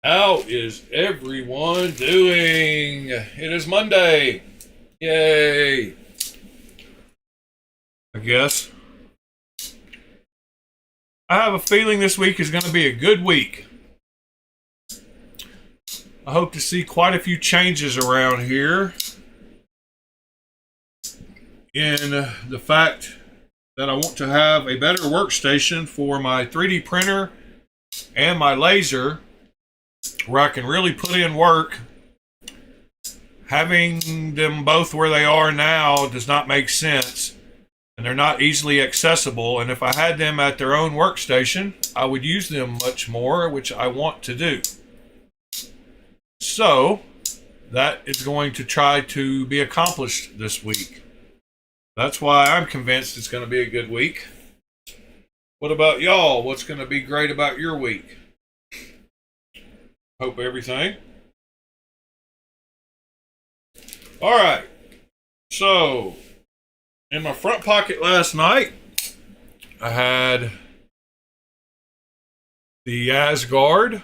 How is everyone doing? It is Monday. Yay. I guess. I have a feeling this week is going to be a good week. I hope to see quite a few changes around here in the fact that I want to have a better workstation for my 3D printer and my laser where I can really put in work. Having them both where they are now does not make sense, and they're not easily accessible, and if I had them at their own workstation, I would use them much more, which I want to do. So that is going to try to be accomplished this week. That's why I'm convinced it's going to be a good week. What about y'all? What's going to be great about your week? Hope everything. All right. So, in my front pocket last night, I had the Asgard.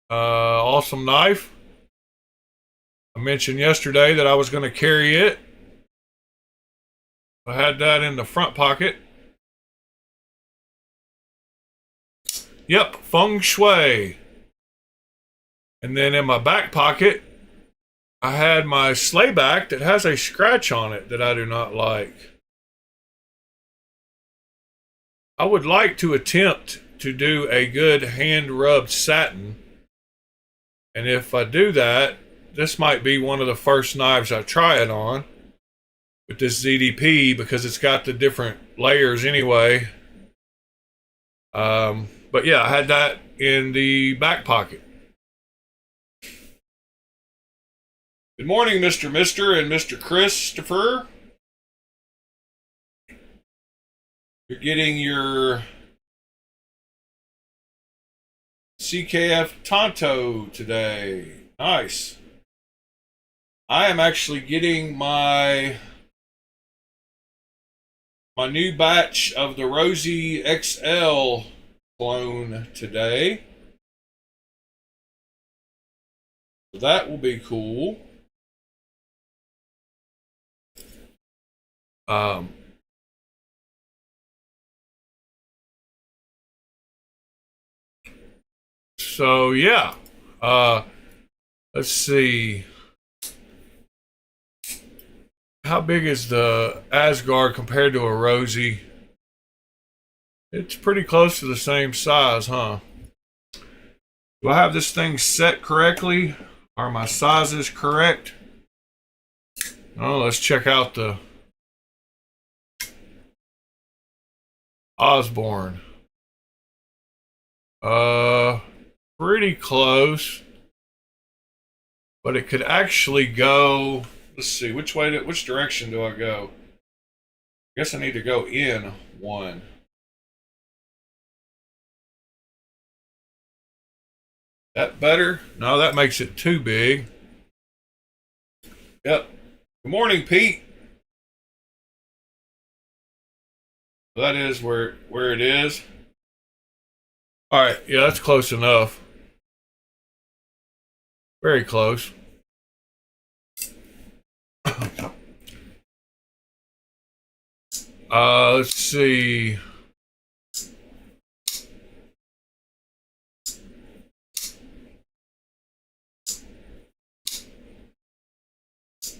Awesome knife. I mentioned yesterday that I was going to carry it. I had that in the front pocket. Yep, feng shui. And then in my back pocket, I had my slayback that has a scratch on it that I do not like. I would like to attempt to do a good hand-rubbed satin. And if I do that, this might be one of the first knives I try it on with this ZDP because it's got the different layers anyway. But yeah, I had that in the back pocket. Good morning, Mr. and Mr. Christopher. You're getting your CKF Tonto today. Nice. I am actually getting my new batch of the Rosie XL clone today. So that will be cool. So yeah, let's see. How big is the Asgard compared to a Rosie? It's pretty close to the same size, huh? Do I have this thing set correctly? Are my sizes correct? Oh, let's check out the Osborne. Pretty close. But it could actually go, let's see, which direction do I go? I guess I need to go in one. That better? No, that makes it too big. Yep. Good morning, Pete. That is where it is. All right, yeah, that's close enough. Very close. Let's see.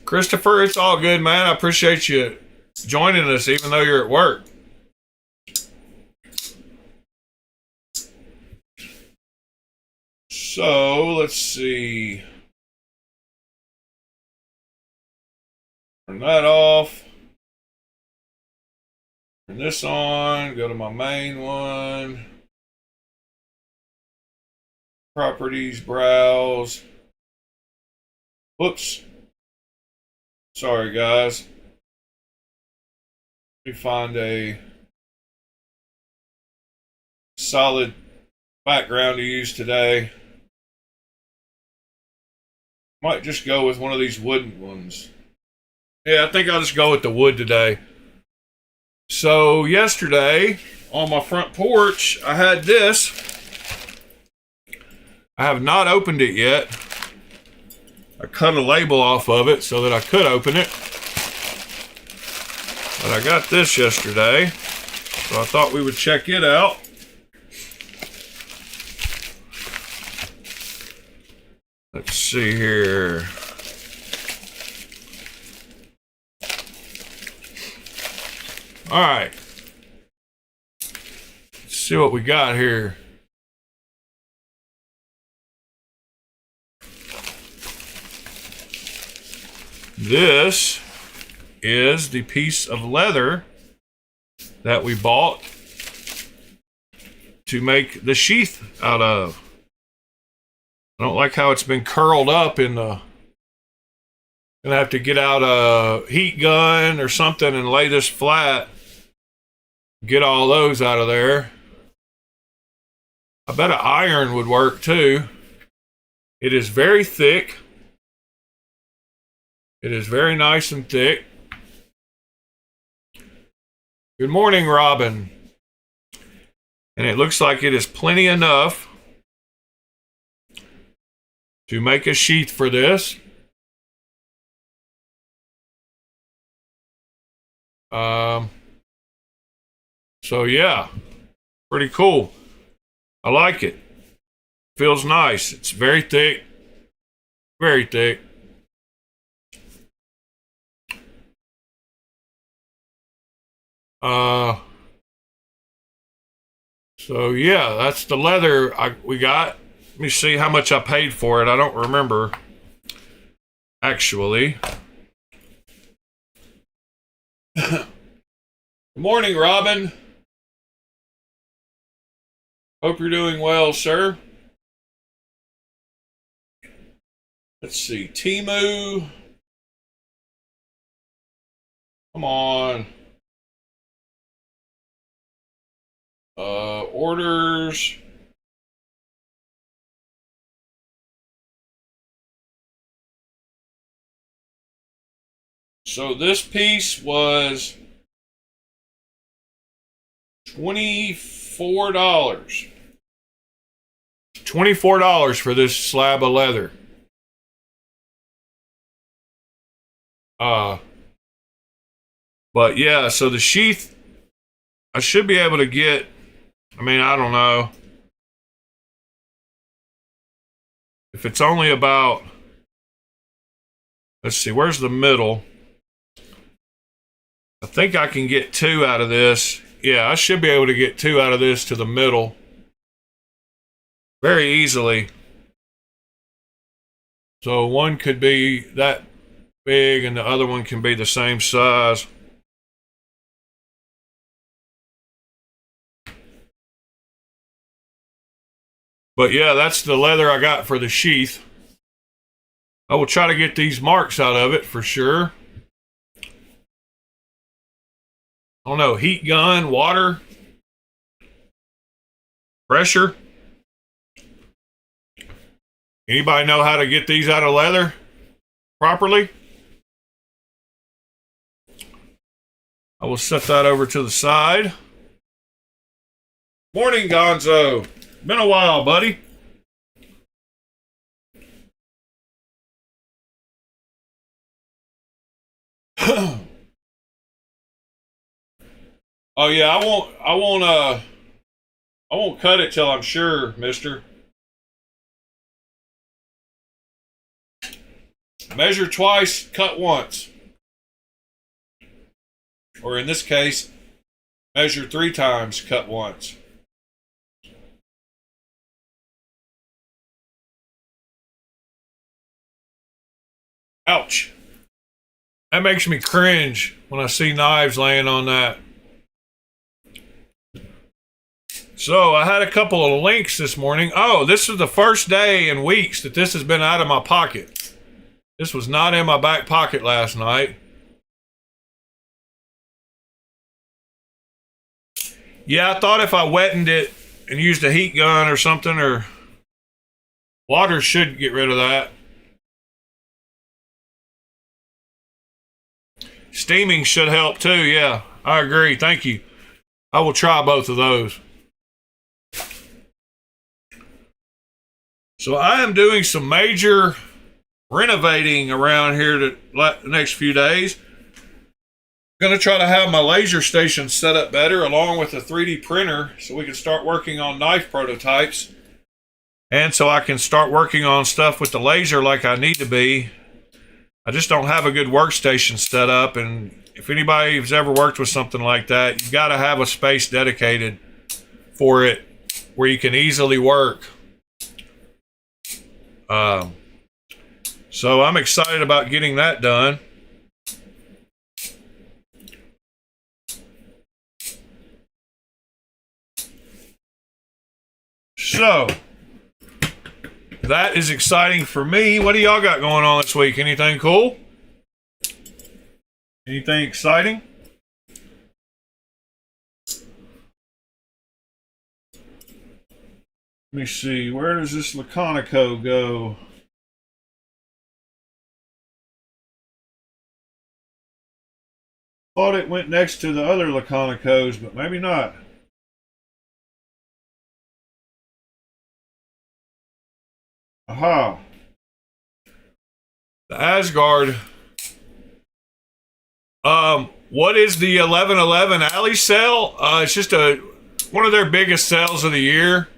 Christopher, it's all good, man. I appreciate you joining us even though you're at work. So, let's see. Turn that off. Turn this on. Go to my main one. Properties, browse. Whoops. Sorry, guys. Let me find a solid background to use today. Might just go with one of these wooden ones. Yeah, I think I'll just go with the wood today. So yesterday on my front porch, I had this I have not opened it yet. I cut a label off of it so that I could open it. But I got this yesterday, so I thought we would check it out. Let's see here. All right. Let's see what we got here. This is the piece of leather that we bought to make the sheath out of. I don't like how it's been curled up in the... Gonna have to get out a heat gun or something and lay this flat. Get all those out of there. I bet an iron would work too. It is very thick. It is very nice and thick. Good morning, Robin. And it looks like it is plenty enough to make a sheath for this. So yeah, pretty cool. I like it. Feels nice. It's very thick. Very thick. So yeah, that's the leather we got. Let me see how much I paid for it. I don't remember actually. Good morning, Robin. Hope you're doing well, sir. Let's see, Temu. Come on. Orders. So this piece was $24. $24 for this slab of leather. But yeah, so the sheath, I should be able to get, I mean, I don't know. If it's only about, let's see, where's the middle? I think I can get 2 out of this. Yeah, I should be able to get 2 out of this to the middle very easily. So one could be that big and the other one can be the same size. But yeah, that's the leather I got for the sheath. I will try to get these marks out of it for sure. I don't know, heat gun, water, pressure. Anybody know how to get these out of leather properly? I will set that over to the side. Morning, Gonzo. Been a while, buddy. Oh yeah, I won't cut it till I'm sure, mister. Measure twice, cut once. Or in this case, measure 3 times, cut once. Ouch. That makes me cringe when I see knives laying on that. So I had a couple of links this morning. Oh, this is the first day in weeks that this has been out of my pocket. This was not in my back pocket last night. Yeah, I thought if I wetted it and used a heat gun or something, or water should get rid of that. Steaming should help too, yeah. I agree, thank you. I will try both of those. So I am doing some major renovating around here the next few days. I'm going to try to have my laser station set up better along with a 3D printer so we can start working on knife prototypes. And so I can start working on stuff with the laser like I need to be. I just don't have a good workstation set up, and if anybody's ever worked with something like that, you've got to have a space dedicated for it where you can easily work. So I'm excited about getting that done. So that is exciting for me. What do y'all got going on this week? Anything cool? Anything exciting? Let me see. Where does this Laconico go? Thought it went next to the other Laconicos, but maybe not. Aha. The Asgard. What is the 11/11 alley sale? It's just one of their biggest sales of the year.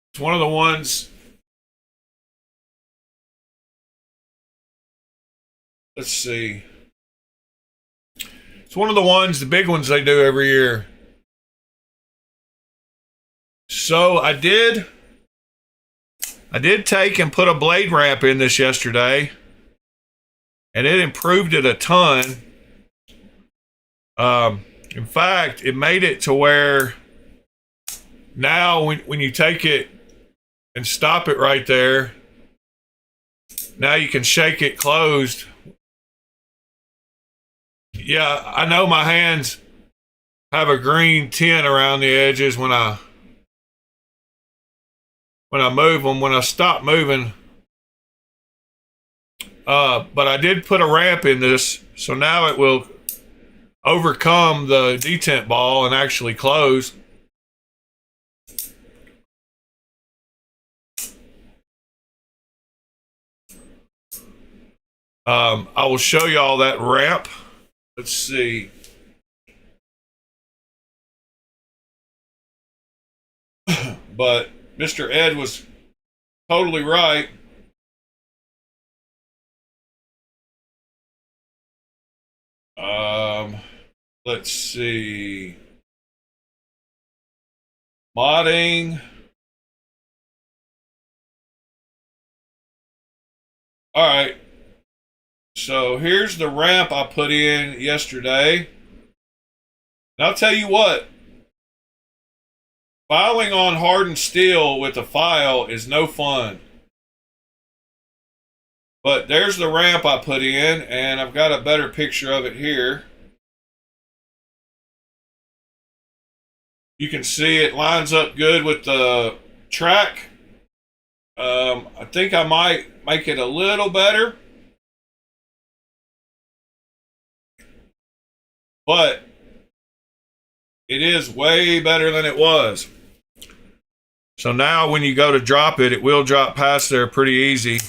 It's one of the ones. Let's see. It's one of the ones, the big ones they do every year. So I did take and put a blade ramp in this yesterday, and it improved it a ton. In fact, it made it to where now when you take it and stop it right there, now you can shake it closed. Yeah, I know my hands have a green tint around the edges when I move them. When I stop moving, but I did put a ramp in this, so now it will overcome the detent ball and actually close. I will show you all that ramp. Let's see. But Mr. Ed was totally right. Let's see. Modding. All right. So here's the ramp I put in yesterday. And I'll tell you what. Filing on hardened steel with a file is no fun. But there's the ramp I put in, and I've got a better picture of it here. You can see it lines up good with the track. I think I might make it a little better. But it is way better than it was. So now when you go to drop it, it will drop past there pretty easy.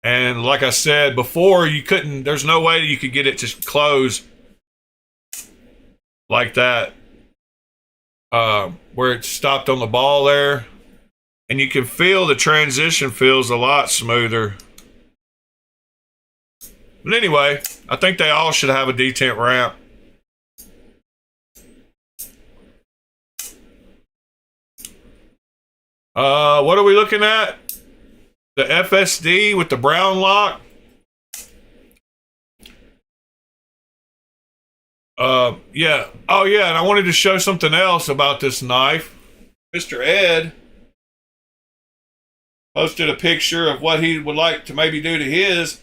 And like I said before, there's no way you could get it to close like that, where it stopped on the ball there. And you can feel the transition feels a lot smoother. But anyway, I think they all should have a detent ramp. What are we looking at? The FSD with the brown lock. Yeah. Oh, yeah, and I wanted to show something else about this knife. Mr. Ed posted a picture of what he would like to maybe do to his,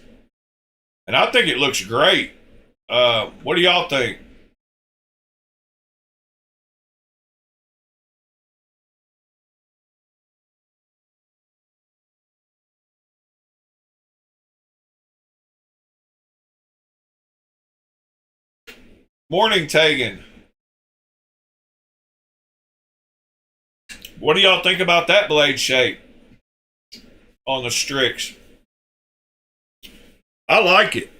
and I think it looks great. What do y'all think? Morning, Tegan. What do y'all think about that blade shape on the Strix? I like it.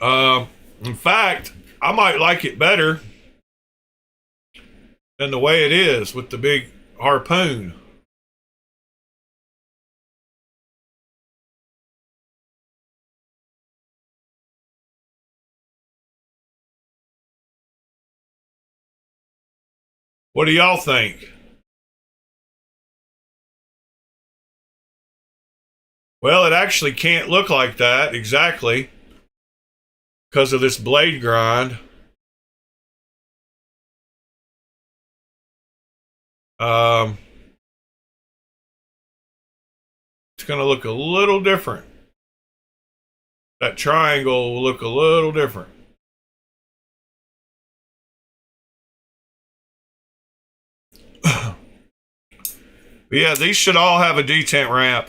In fact, I might like it better than the way it is with the big harpoon. What do y'all think? Well, it actually can't look like that exactly because of this blade grind. It's going to look a little different. That triangle will look a little different. But yeah, these should all have a detent ramp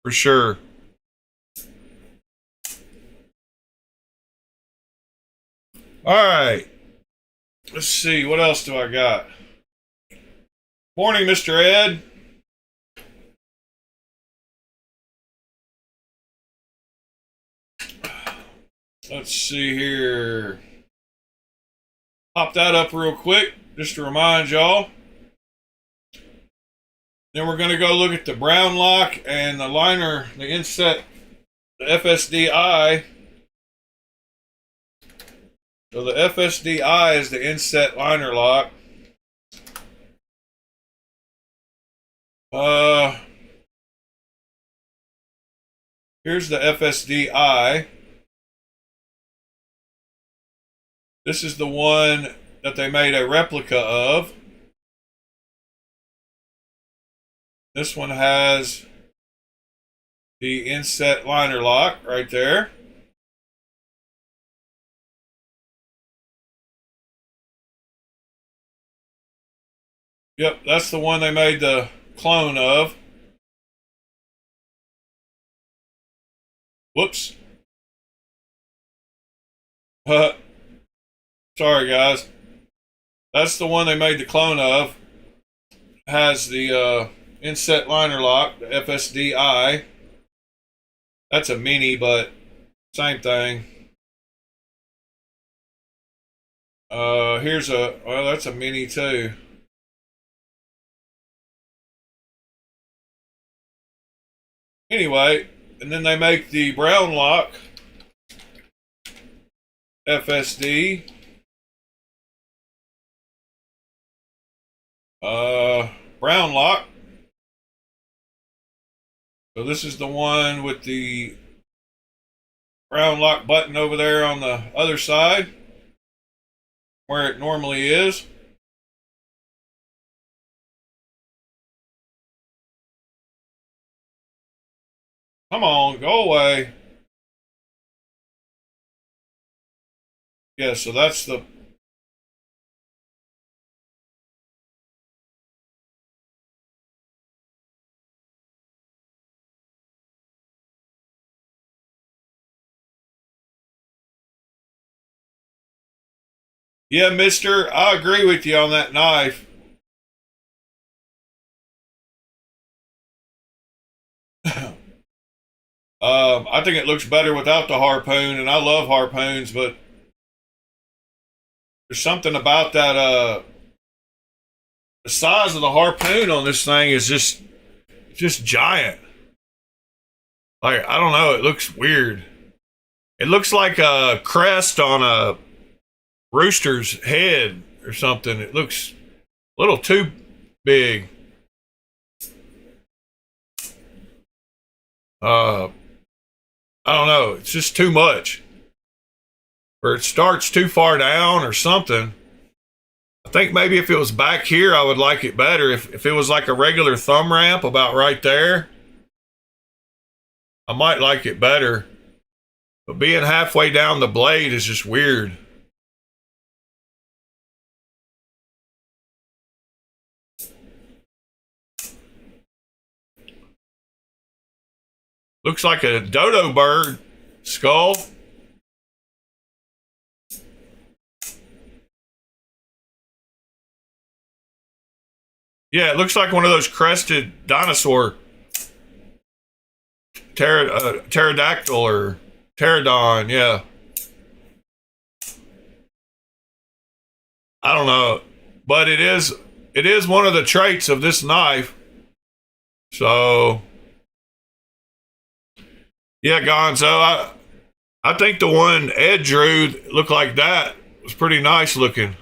for sure. All right. Let's see. What else do I got? Morning, Mr. Ed. Let's see here. Pop that up real quick just to remind y'all. Then we're going to go look at the brown lock and the liner, the inset, the FSDI. So the FSDI is the inset liner lock. Here's the FSDI. This is the one that they made a replica of. This one has the inset liner lock right there. Yep, that's the one they made the clone of. Whoops. Sorry, guys. That's the one they made the clone of. Has the inset liner lock, the FSDI. That's a mini, but same thing. Here's a, well, that's a mini too. Anyway, and then they make the brown lock, FSD. Brown lock. So this is the one with the brown lock button over there on the other side, where it normally is. Come on, go away. Yeah, so that's the... Yeah, mister, I agree with you on that knife. I think it looks better without the harpoon, and I love harpoons, but there's something about that, the size of the harpoon on this thing is just giant. Like, I don't know, it looks weird. It looks like a crest on a rooster's head or something. It looks a little too big. I don't know. It's just too much. Or it starts too far down or something. I think maybe if it was back here, I would like it better. If it was like a regular thumb ramp about right there, I might like it better. But being halfway down the blade is just weird. Looks like a dodo bird skull. Yeah, it looks like one of those crested dinosaur pterodactyl or pterodon. Yeah, I don't know, but it is one of the traits of this knife. So yeah, Gonzo, I think the one Ed drew looked like that was pretty nice looking.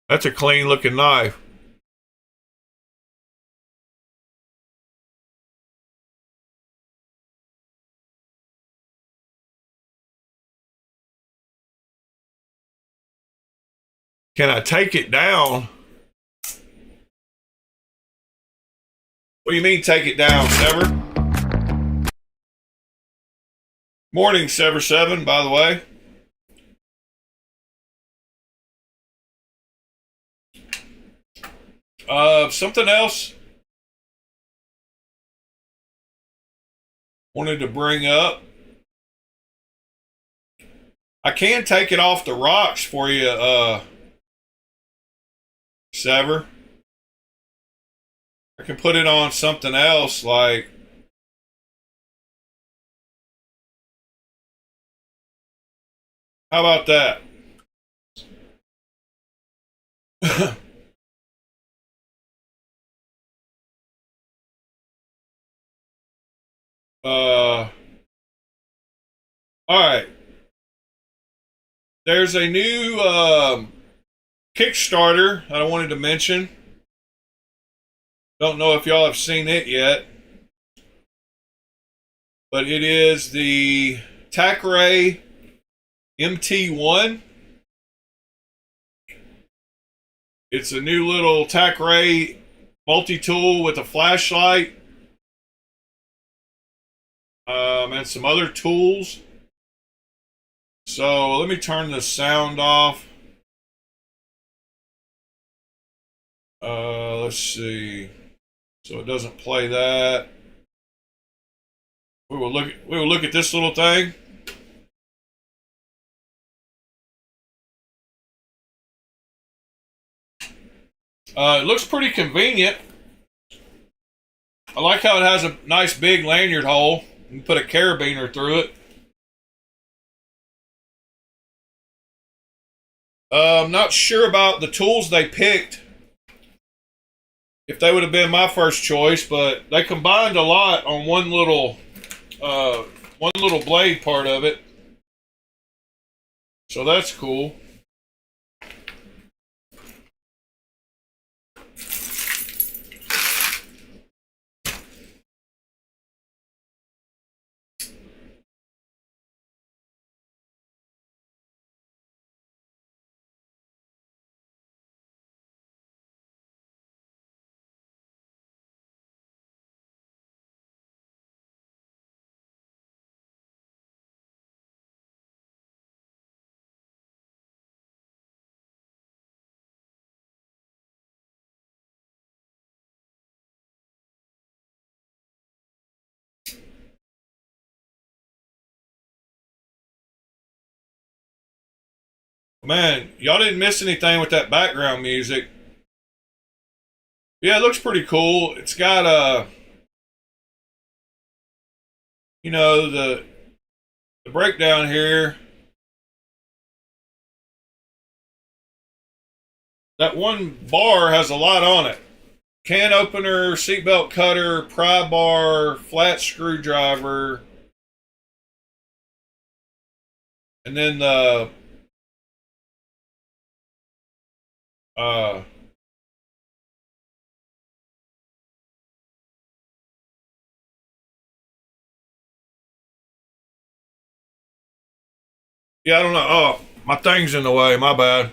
That's a clean looking knife. Can I take it down? What do you mean take it down, Sever? Morning, Sever 7, by the way. Something else wanted to bring up. I can take it off the rocks for you, Sever. I can put it on something else, like how about that? All right. There's a new Kickstarter that I wanted to mention. Don't know if y'all have seen it yet, but it is the TACRAY MT1. It's a new little TACRAY multi-tool with a flashlight and some other tools. So let me turn the sound off. Let's see. So it doesn't play that. We will look at this little thing. It looks pretty convenient. I like how it has a nice big lanyard hole. You can put a carabiner through it. I'm not sure about the tools they picked, if they would have been my first choice, but they combined a lot on one little blade part of it. So that's cool. Man, y'all didn't miss anything with that background music. Yeah, it looks pretty cool. It's got the breakdown here. That one bar has a lot on it. Can opener, seatbelt cutter, pry bar, flat screwdriver, and then the uh yeah, I don't know. Oh, my thing's in the way. My bad.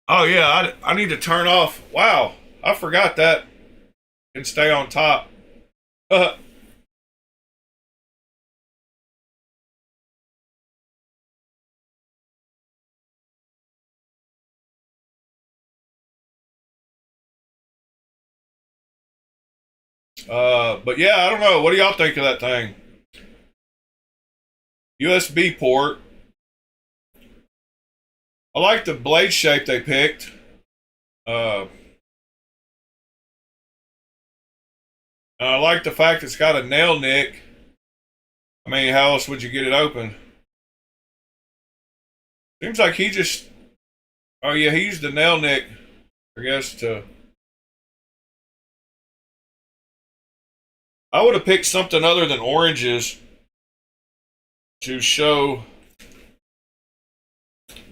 Oh yeah, I need to turn off. Wow, I forgot that. And stay on top. But yeah, I don't know. What do y'all think of that thing? USB port. I like the blade shape they picked. Uh, I like the fact it's got a nail nick. I mean, how else would you get it open? Seems like he just... Oh yeah, he used the nail nick, I guess, to... I would have picked something other than oranges to show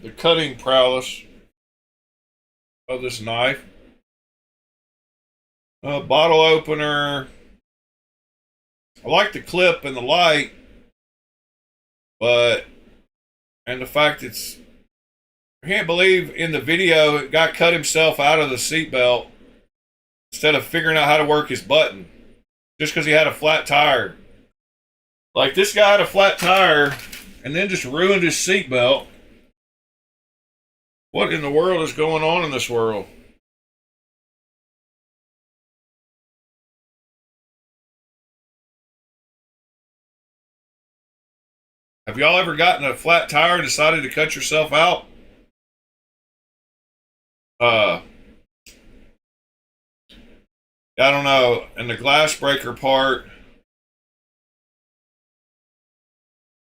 the cutting prowess of this knife. Bottle opener. I like the clip and the light, but... And the fact it's... I can't believe in the video it got cut himself out of the seatbelt instead of figuring out how to work his button just because he had a flat tire. Like, this guy had a flat tire and then just ruined his seatbelt. What in the world is going on in this world? Have y'all ever gotten a flat tire and decided to cut yourself out? I don't know. And the glass breaker part,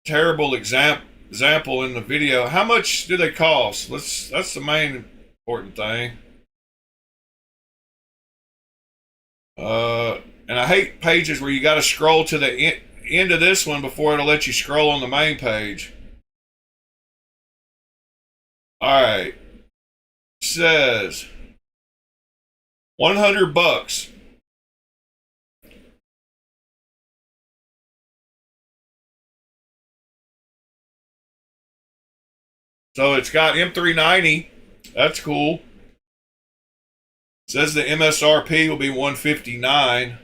terrible example in the video. How much do they cost? That's the main important thing. And I hate pages where you got to scroll to the end of this one before it'll let you scroll on the main page. All right. Says $100. So it's got M390. That's cool. Says the MSRP will be $159.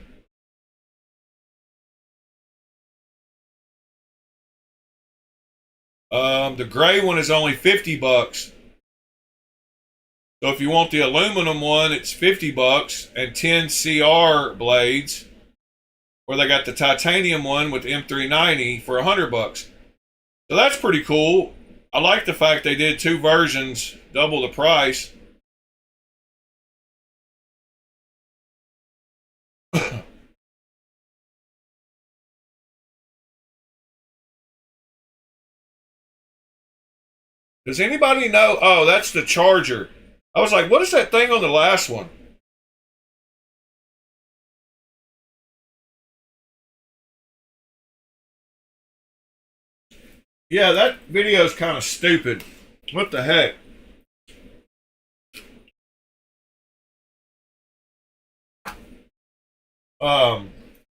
The gray one is only $50. So if you want the aluminum one, it's $50 and 10 CR blades. Or they got the titanium one with M390 for $100. So that's pretty cool. I like the fact they did two versions, double the price. Does anybody know? Oh, that's the charger. I was like, what is that thing on the last one? Yeah, that video is kind of stupid. What the heck?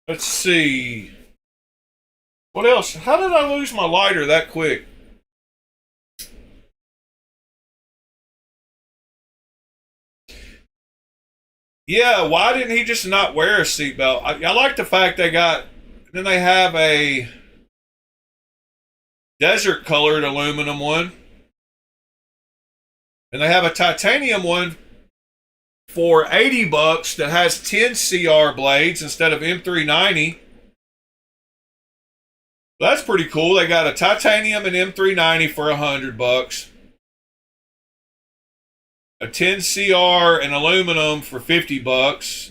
Let's see. What else? How did I lose my lighter that quick? Yeah, why didn't he just not wear a seatbelt? I like the fact they got... Then they have a desert colored aluminum one. And they have a titanium one for $80 that has 10 CR blades instead of M390. That's pretty cool. They got a titanium and M390 for $100. A 10 CR and aluminum for $50.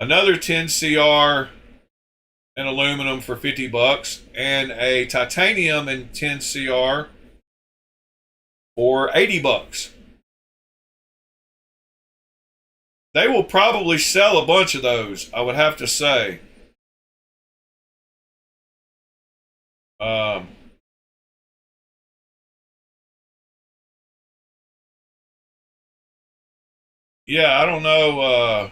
Another 10 CR and aluminum for $50. And a titanium and 10 CR for $80. They will probably sell a bunch of those, I would have to say. Yeah, I don't know.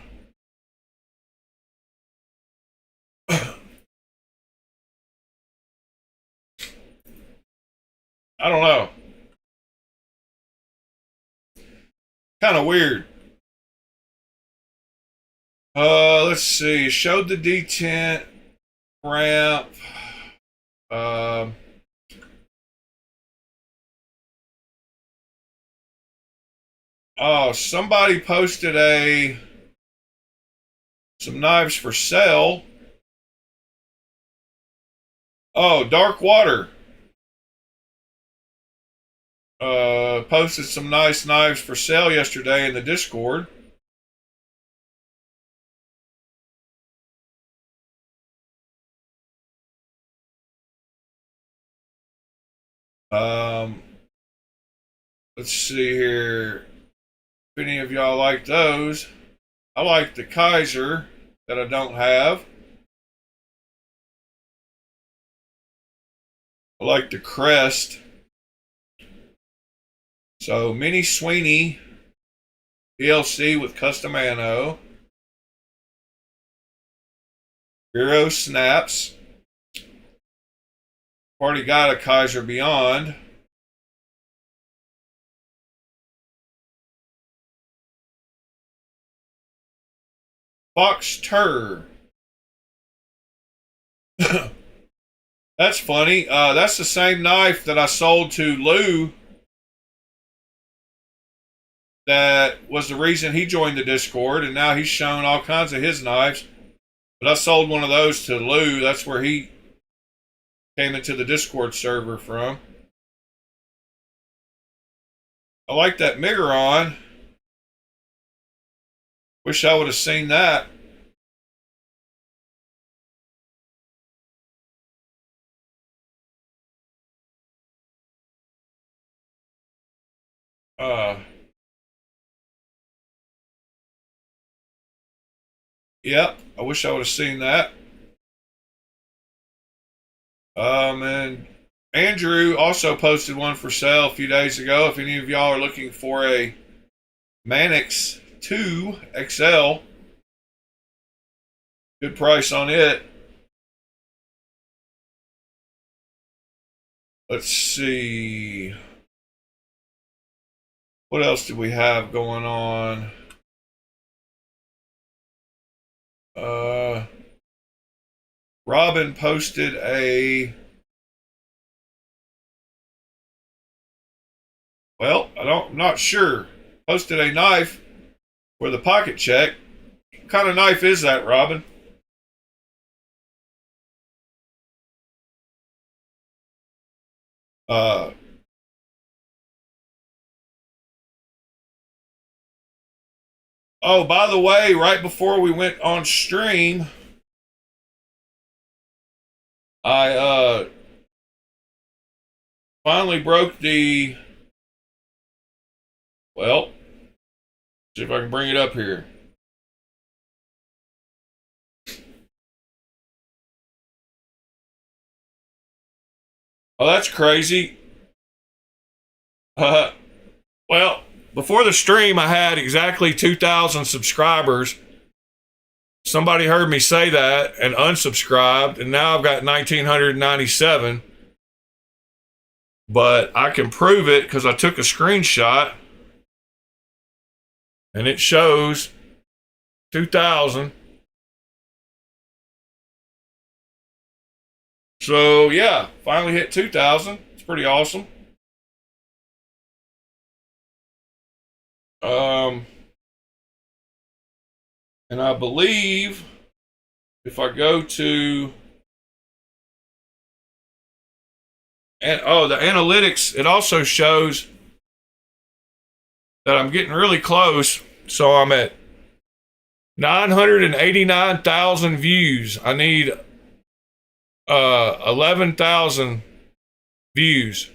I don't know. Kind of weird. Let's see. Showed the detent ramp. Oh, somebody posted some knives for sale. Oh, dark water. posted some nice knives for sale yesterday in the Discord. Let's see here. If any of y'all like those, I like the Kaiser that I don't have. I like the Crest. So Mini Sweeney DLC with custom ammo. Hero Snaps. Already got a Kaiser Beyond. Fox Tur. That's funny. That's the same knife that I sold to Lou. That was the reason he joined the Discord, and now he's shown all kinds of his knives. But I sold one of those to Lou. That's where he came into the Discord server from. I like that Migron. Wish I would have seen that. Yep, I wish I would have seen that. And Andrew also posted one for sale a few days ago. If any of y'all are looking for a Manix 2 XL, good price on it. Let's see. What else do we have going on? Robin posted a... Well, I'm not sure. Posted a knife for the pocket check. What kind of knife is that, Robin? Oh, by the way, right before we went on stream, I finally broke the... Well, see if I can bring it up here. Oh, that's crazy. Well, before the stream, I had exactly 2,000 subscribers. Somebody heard me say that and unsubscribed, and now I've got 1,997. But I can prove it because I took a screenshot, and it shows 2,000. So, yeah, finally hit 2,000. It's pretty awesome. And I believe if I go to... And the analytics, it also shows that I'm getting really close. So I'm at 989,000 views. I need 11,000 views.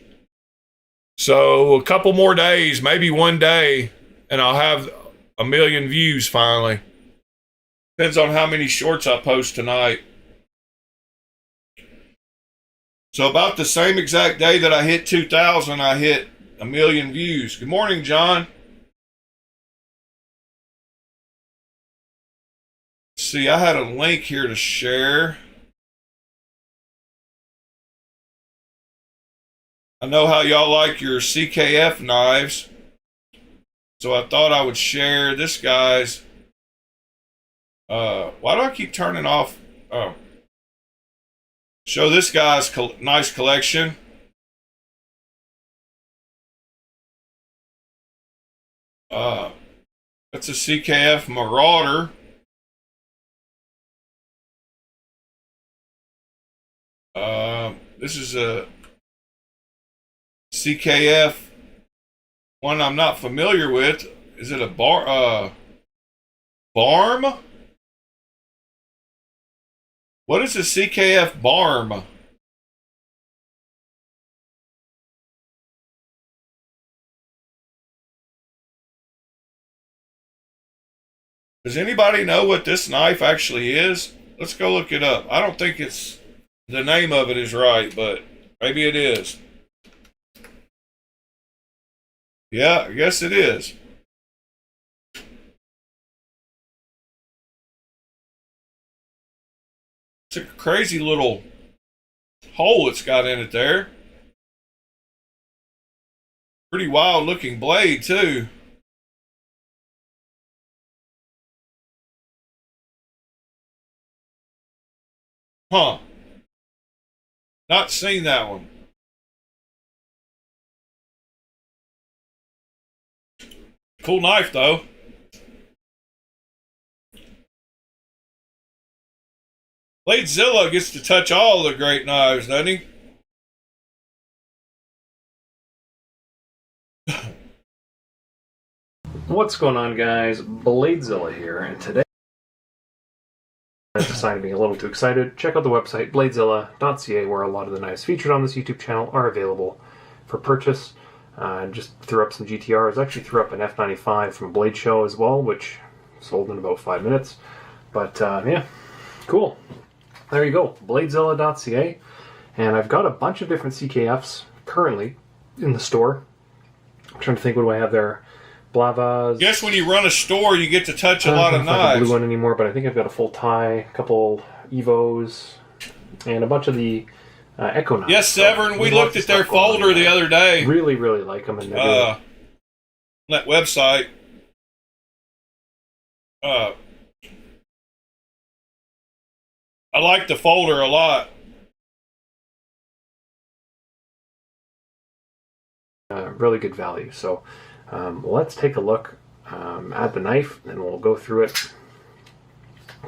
So a couple more days, maybe one day, and I'll have 1 million views finally. Depends on how many shorts I post tonight. So about the same exact day that I hit 2,000, I hit 1 million views. Good morning, John. See, I had a link here to share. I know how y'all like your CKF knives, so I thought I would share this guy's. Why do I keep turning off? Oh. Show this guy's nice collection. That's a CKF Marauder. This is a CKF one I'm not familiar with. Is it a barm? What is a CKF barm? Does anybody know what this knife actually is? Let's go look it up. I don't think it's the name of it is right, but maybe it is. Yeah, I guess it is. It's a crazy little hole it's got in it there. Pretty wild looking blade too. Huh. Not seen that one. Cool knife though. Bladezilla gets to touch all the great knives, doesn't he? What's going on, guys? Bladezilla here, and today I decided to be a little too excited. Check out the website bladezilla.ca, where a lot of the knives featured on this YouTube channel are available for purchase. Just threw up some GTRs. Actually threw up an F95 from Blade Show as well, which sold in about 5 minutes. But yeah, cool. There you go, bladezilla.ca, and I've got a bunch of different CKFs currently in the store. I'm trying to think, what do I have there? Blavas. Guess when you run a store, you get to touch a lot of knives. I don't have a blue one anymore, but I think I've got a full tie, a couple Evos, and a bunch of the Echo knives. Yes, Severn, we looked at their folder the other day. Really, really like them. And that website. I like the folder a lot. Really good value. So let's take a look at the knife, and we'll go through it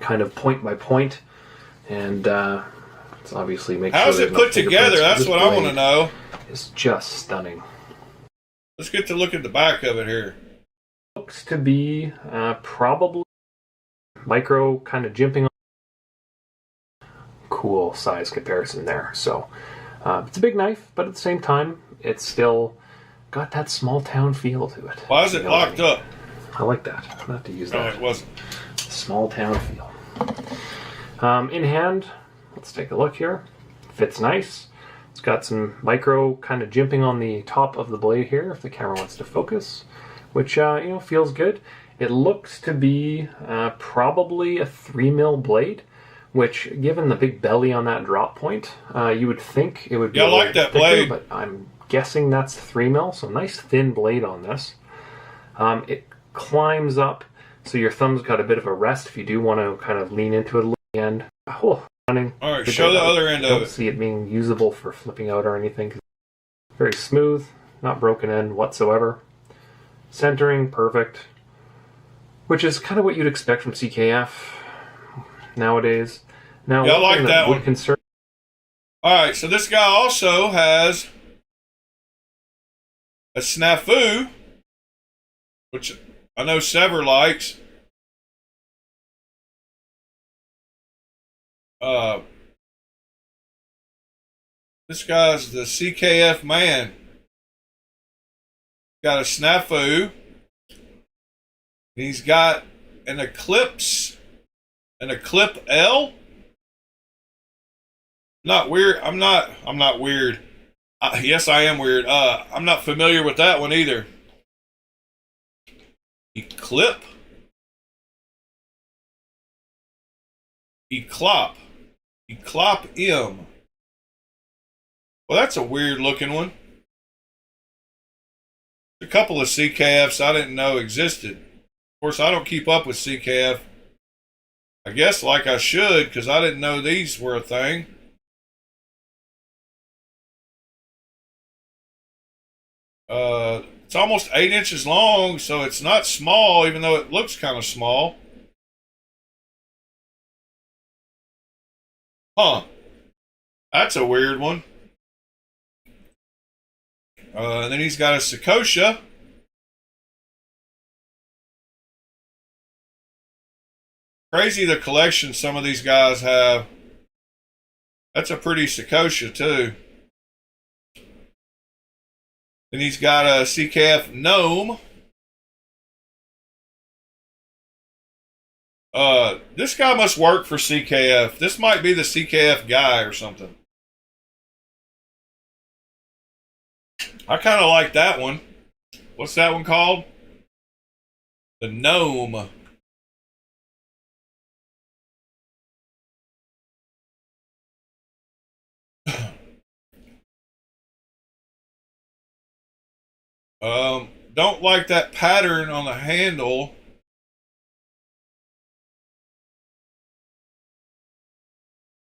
kind of point by point, and let's obviously make How's it put together? That's what I want to know. It's just stunning. Let's get to look at the back of it here. Looks to be probably micro, kind of jimping. Cool size comparison there. So it's a big knife, but at the same time, it's still got that small town feel to it. Why is it locked up? I like that. I have to use that. No, it wasn't. Small town feel. In hand, let's take a look here. Fits nice. It's got some micro kind of jimping on the top of the blade here, if the camera wants to focus, which feels good. It looks to be probably a 3mm blade, which, given the big belly on that drop point, you would think it would be a little thicker, blade, but I'm guessing that's 3mm, so nice thin blade on this. It climbs up, so your thumb's got a bit of a rest if you do want to kind of lean into it a little end. Oh, running. All right, show the other end of it. I don't see it being usable for flipping out or anything. Very smooth, not broken in whatsoever. Centering, perfect. Which is kind of what you'd expect from CKF nowadays. Now, yeah, I like that one. Concern. All right, so this guy also has a snafu, which I know Sever likes. This guy's the CKF man. Got a snafu. He's got an Eclipse, an Eclipse L. Not weird. I'm not weird. Yes, I am weird. I'm not familiar with that one either. Eclipse. Eclop. Eclop M. Well, that's a weird looking one. A couple of CKFs I didn't know existed. Of course, I don't keep up with CKF. I guess like I should, because I didn't know these were a thing. It's almost 8 inches long, so it's not small, even though it looks kind of small. Huh. That's a weird one. And then he's got a Sakosha. Crazy the collection some of these guys have. That's a pretty Sakosha too. And he's got a CKF gnome. This guy must work for CKF. This might be the CKF guy or something. I kind of like that one. What's that one called? The gnome. Don't like that pattern on the handle.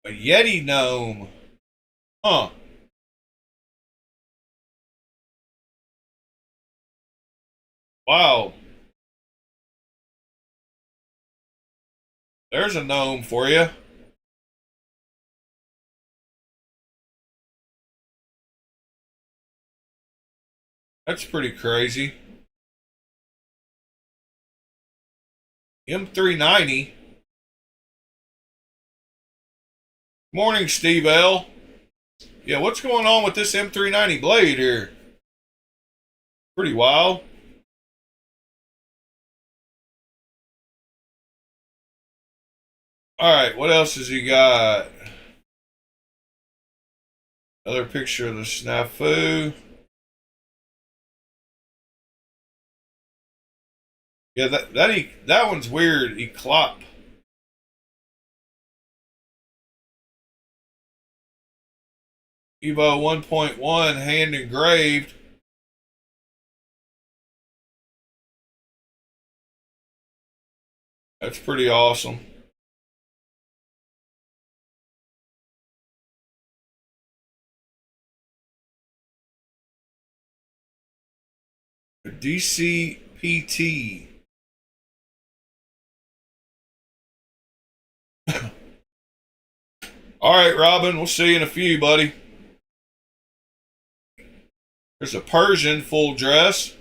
A Yeti gnome. Huh. Wow. There's a gnome for you. That's pretty crazy. M390. Morning, Steve L. Yeah, what's going on with this M390 blade here? Pretty wild. Alright, what else has he got? Another picture of the snafu. Yeah, that one's weird. Eclop. Evo 1.1 hand engraved. That's pretty awesome. A DCPT. All right, Robin, we'll see you in a few, buddy. There's a Persian full dress.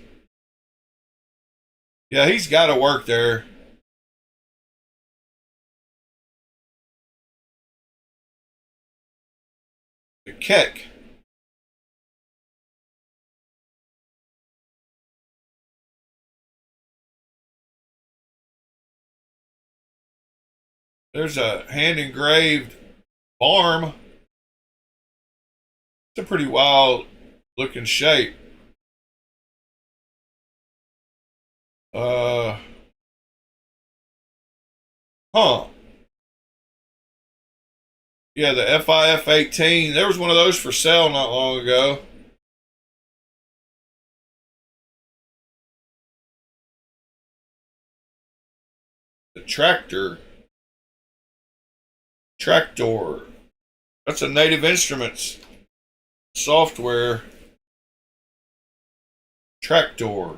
Yeah, he's got to work there. The Keck. There's a hand engraved Barm. It's a pretty wild looking shape. Huh. Yeah, the FIF 18. There was one of those for sale not long ago. The Tractor. Tractor. That's a Native Instruments software. Tractor.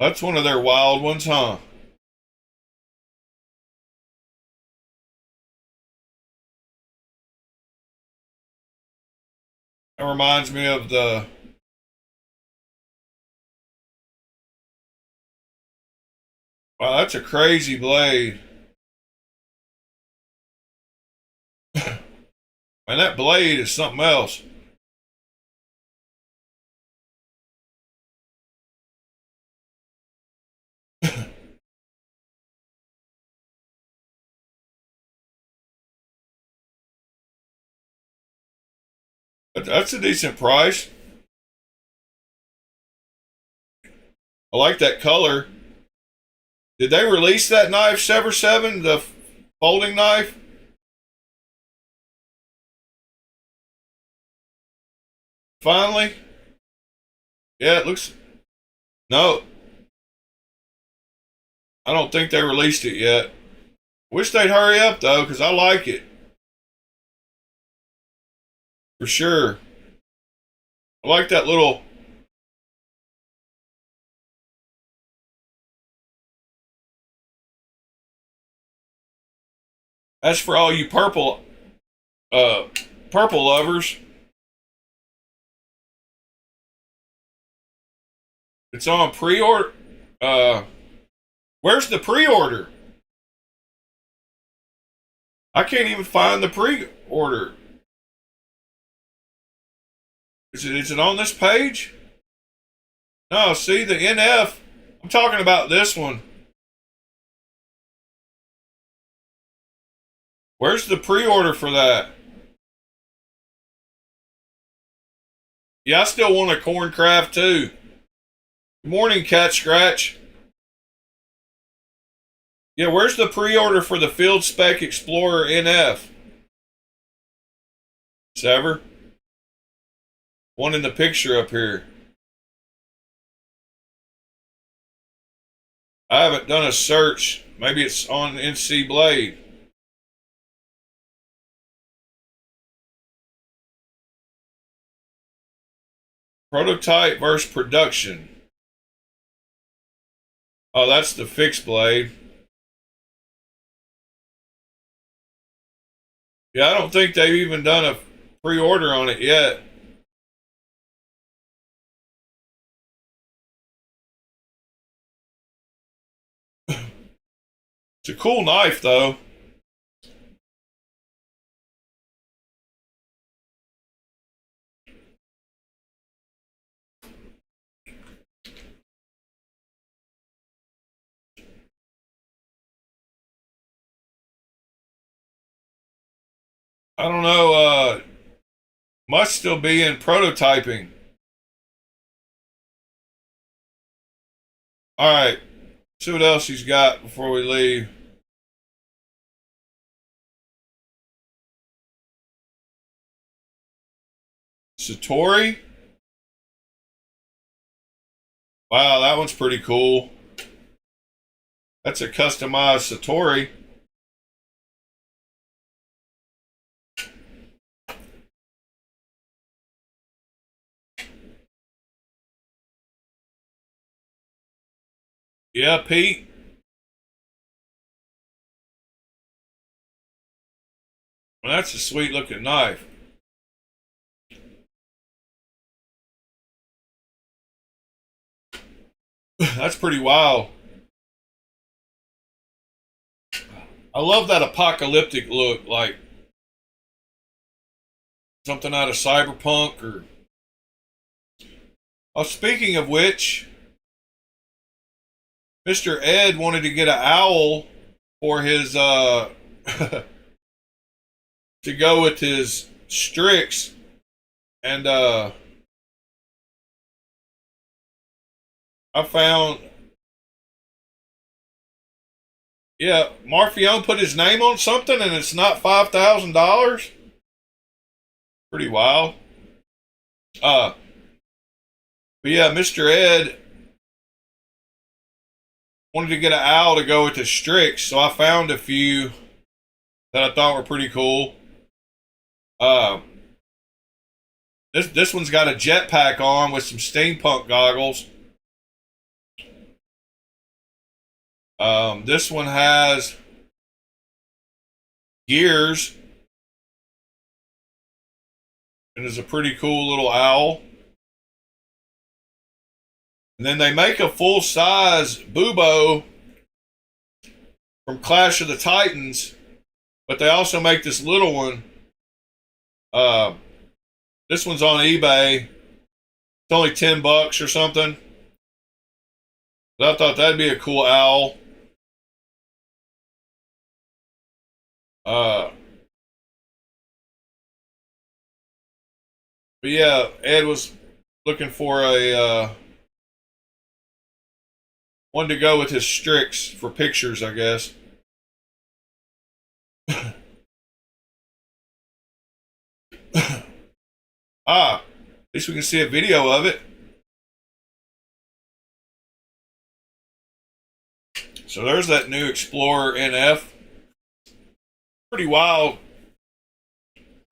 That's one of their wild ones, huh? That reminds me of the... Wow, that's a crazy blade. Man, that blade is something else. That's a decent price. I like that color. Did they release that knife, Sever 7, the folding knife? Finally? Yeah, it looks... No. I don't think they released it yet. Wish they'd hurry up, though, because I like it. For sure. I like that little... That's for all you purple lovers. It's on pre-order. Where's the pre-order? I can't even find the pre-order. Is it on this page? No, see the NF. I'm talking about this one. Where's the pre-order for that? Yeah, I still want a Corncraft too. Good morning, Cat Scratch. Yeah, where's the pre-order for the Field Spec Explorer NF? Sever? One in the picture up here. I haven't done a search. Maybe it's on NC Blade. Prototype versus production. Oh, that's the fixed blade. Yeah, I don't think they've even done a pre-order on it yet. It's a cool knife, though. I don't know, must still be in prototyping. Alright, see what else he's got before we leave. Satori? Wow, that one's pretty cool. That's a customized Satori. Yeah, Pete. Well, that's a sweet looking knife. That's pretty wild. I love that apocalyptic look, like something out of Cyberpunk or. Oh, speaking of which, Mr. Ed wanted to get an owl for his to go with his Strix, and I found, yeah, Marfion put his name on something and it's not $5,000. Pretty wild. But yeah, Mr. Ed wanted to get an owl to go with his Strix, so I found a few that I thought were pretty cool. This one's got a jetpack on with some steampunk goggles. This one has gears and is a pretty cool little owl. And then they make a full-size Bubo from Clash of the Titans, but they also make this little one. This one's on eBay. It's only $10 or something. But I thought that'd be a cool owl. But yeah, Ed was looking for a one to go with his Strix for pictures, I guess. At least we can see a video of it. So there's that new Explorer NF. Pretty wild.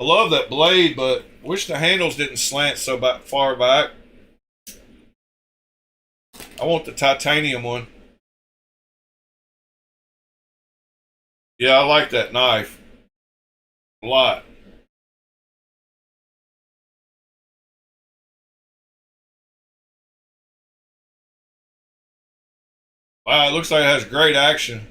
I love that blade, but wish the handles didn't slant so far back. I want the titanium one. Yeah, I like that knife a lot. Wow, it looks like it has great action.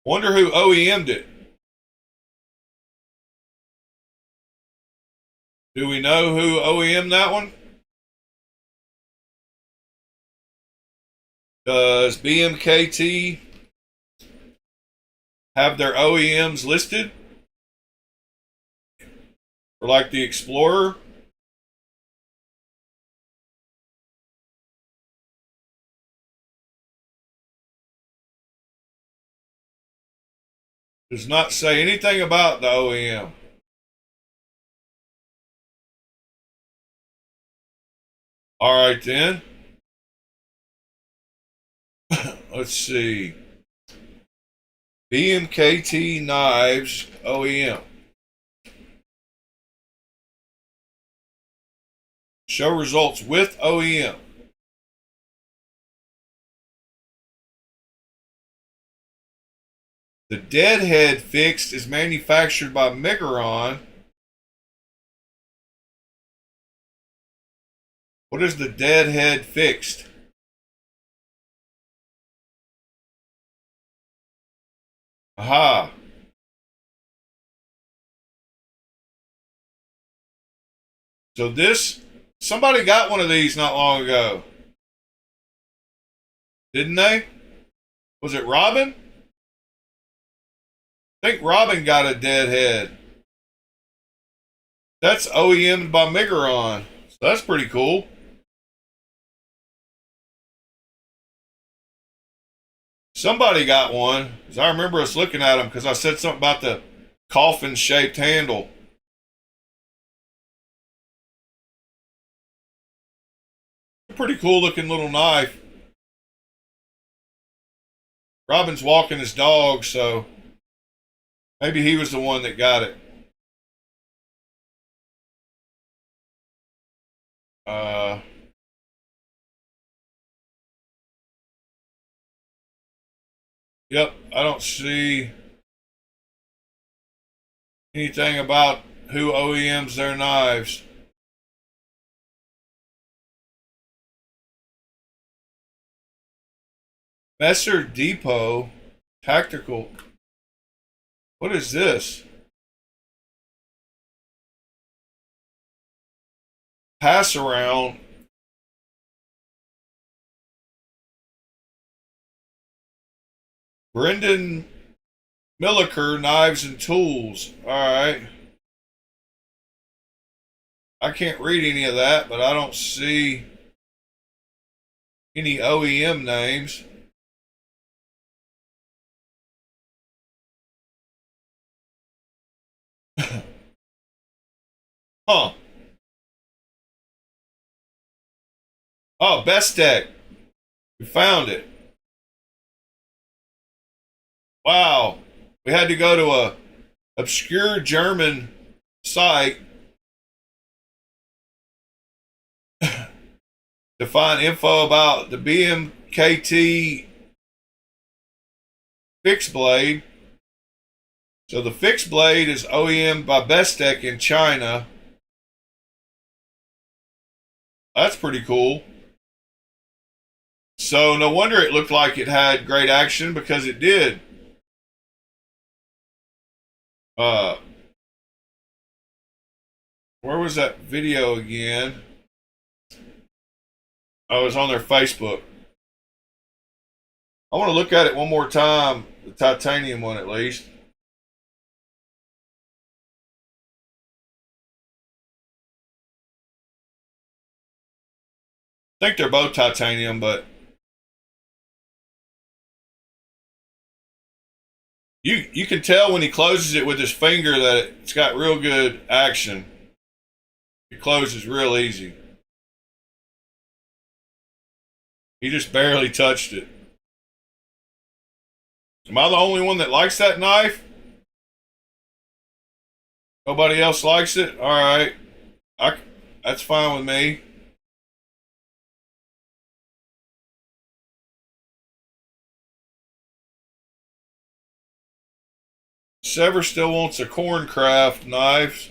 Wonder who OEM'd it. Do we know who OEM'd that one? Does BMKT have their OEMs listed? Or like the Explorer? Does not say anything about the OEM. All right then. Let's see. BMKT Knives OEM. Show results with OEM. The deadhead fixed is manufactured by Megaron. What is the deadhead fixed? Aha. So this, somebody got one of these not long ago. Didn't they? Was it Robin? I think Robin got a deadhead. That's OEM'd by Megaron. So that's pretty cool. Somebody got one. Because I remember us looking at them because I said something about the coffin-shaped handle. Pretty cool looking little knife. Robin's walking his dog, so maybe he was the one that got it. Yep, I don't see anything about who OEMs their knives. Messer Depot Tactical. What is this? Pass around. Brendan Milliker Knives and Tools. All right. I can't read any of that, but I don't see any OEM names. Huh. Oh, Best Deck. We found it. Wow. We had to go to a obscure German site to find info about the BMKT fixed blade. So the fixed blade is OEM by Bestech in China. That's pretty cool. So no wonder it looked like it had great action, because it did. Where was that video again? Oh, it was on their Facebook. I want to look at it one more time, the titanium one at least. I think they're both titanium, but you can tell when he closes it with his finger that it's got real good action. It closes real easy. He just barely touched it. Am I the only one that likes that knife? Nobody else likes it? All right. That's fine with me. Sever still wants a Corncraft knife.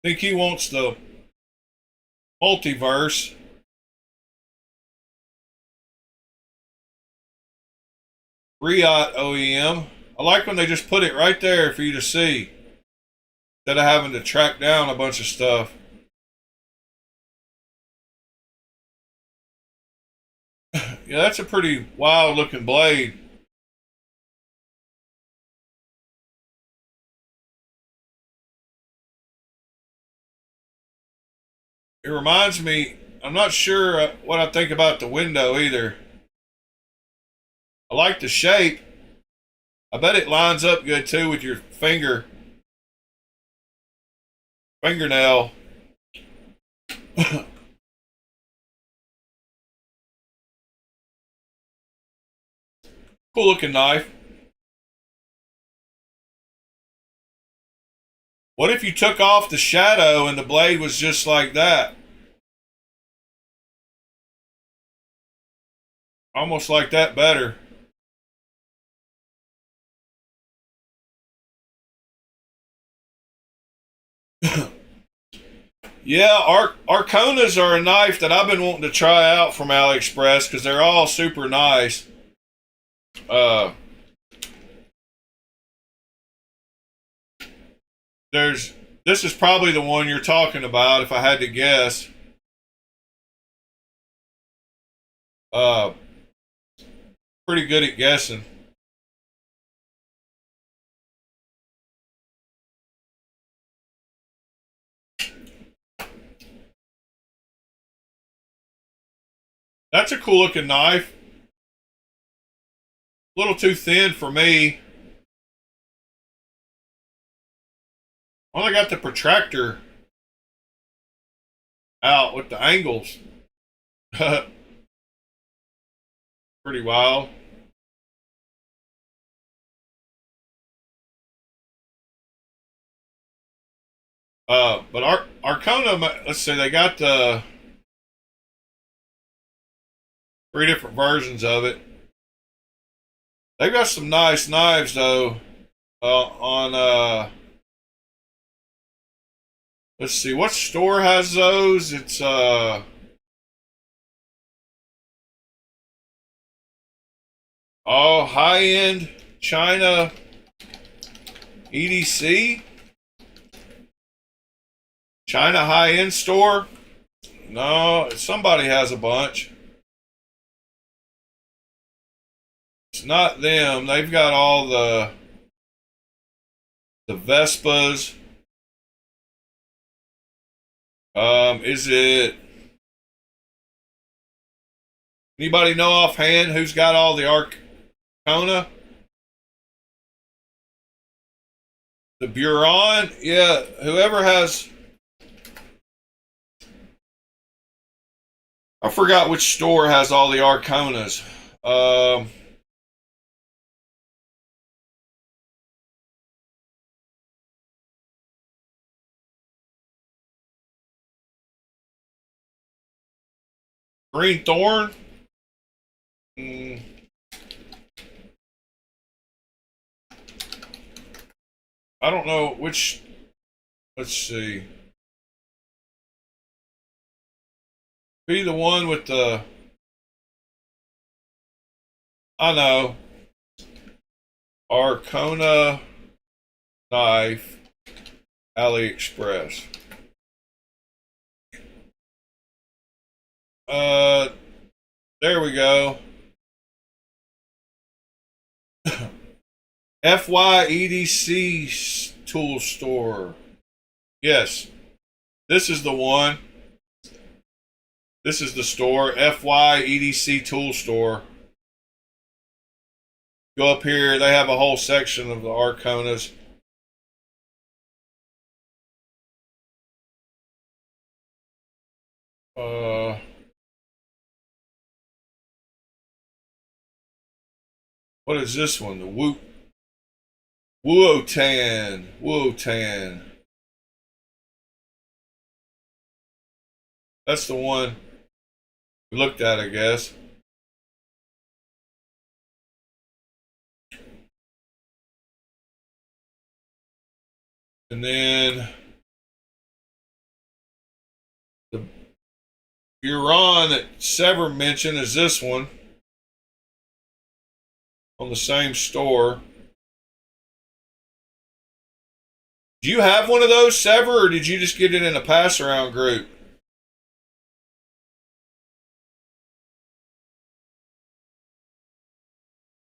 think he wants the multiverse. Riot OEM. I like when they just put it right there for you to see, instead of having to track down a bunch of stuff. Yeah, that's a pretty wild looking blade. It reminds me, I'm not sure what I think about the window either. I like the shape. I bet it lines up good too with your fingernail. Cool looking knife. What if you took off the shadow and the blade was just like that? Almost like that better. Yeah, Arconas are a knife that I've been wanting to try out from AliExpress because they're all super nice. Uh, this is probably the one you're talking about if I had to guess. Uh, Pretty good at guessing. That's a cool looking knife. A little too thin for me. Only got the protractor out with the angles. Pretty wild. But Arcona, let's see, they got the 3 different versions of it. They've got some nice knives though. On let's see, what store has those? It's high end China EDC. China high end store. No, somebody has a bunch. It's not them. They've got all the Vespas. Is it anybody know offhand who's got all the Arcona? The Buron? Yeah, whoever has. I forgot which store has all the Arconas. Green Thorn? Mm, I don't know which. Let's see. Be the one with the. I know. Arcona knife. AliExpress. Uh, there we go. FYEDC tool store. Yes, this is the one. This is the store. FYEDC tool store. Go up here. They have a whole section of the Arconas. What is this one? The Wuotan. That's the one we looked at, I guess. And then Huron that Sever mentioned is this one on the same store. Do you have one of those, Sever, or did you just get it in a pass around group?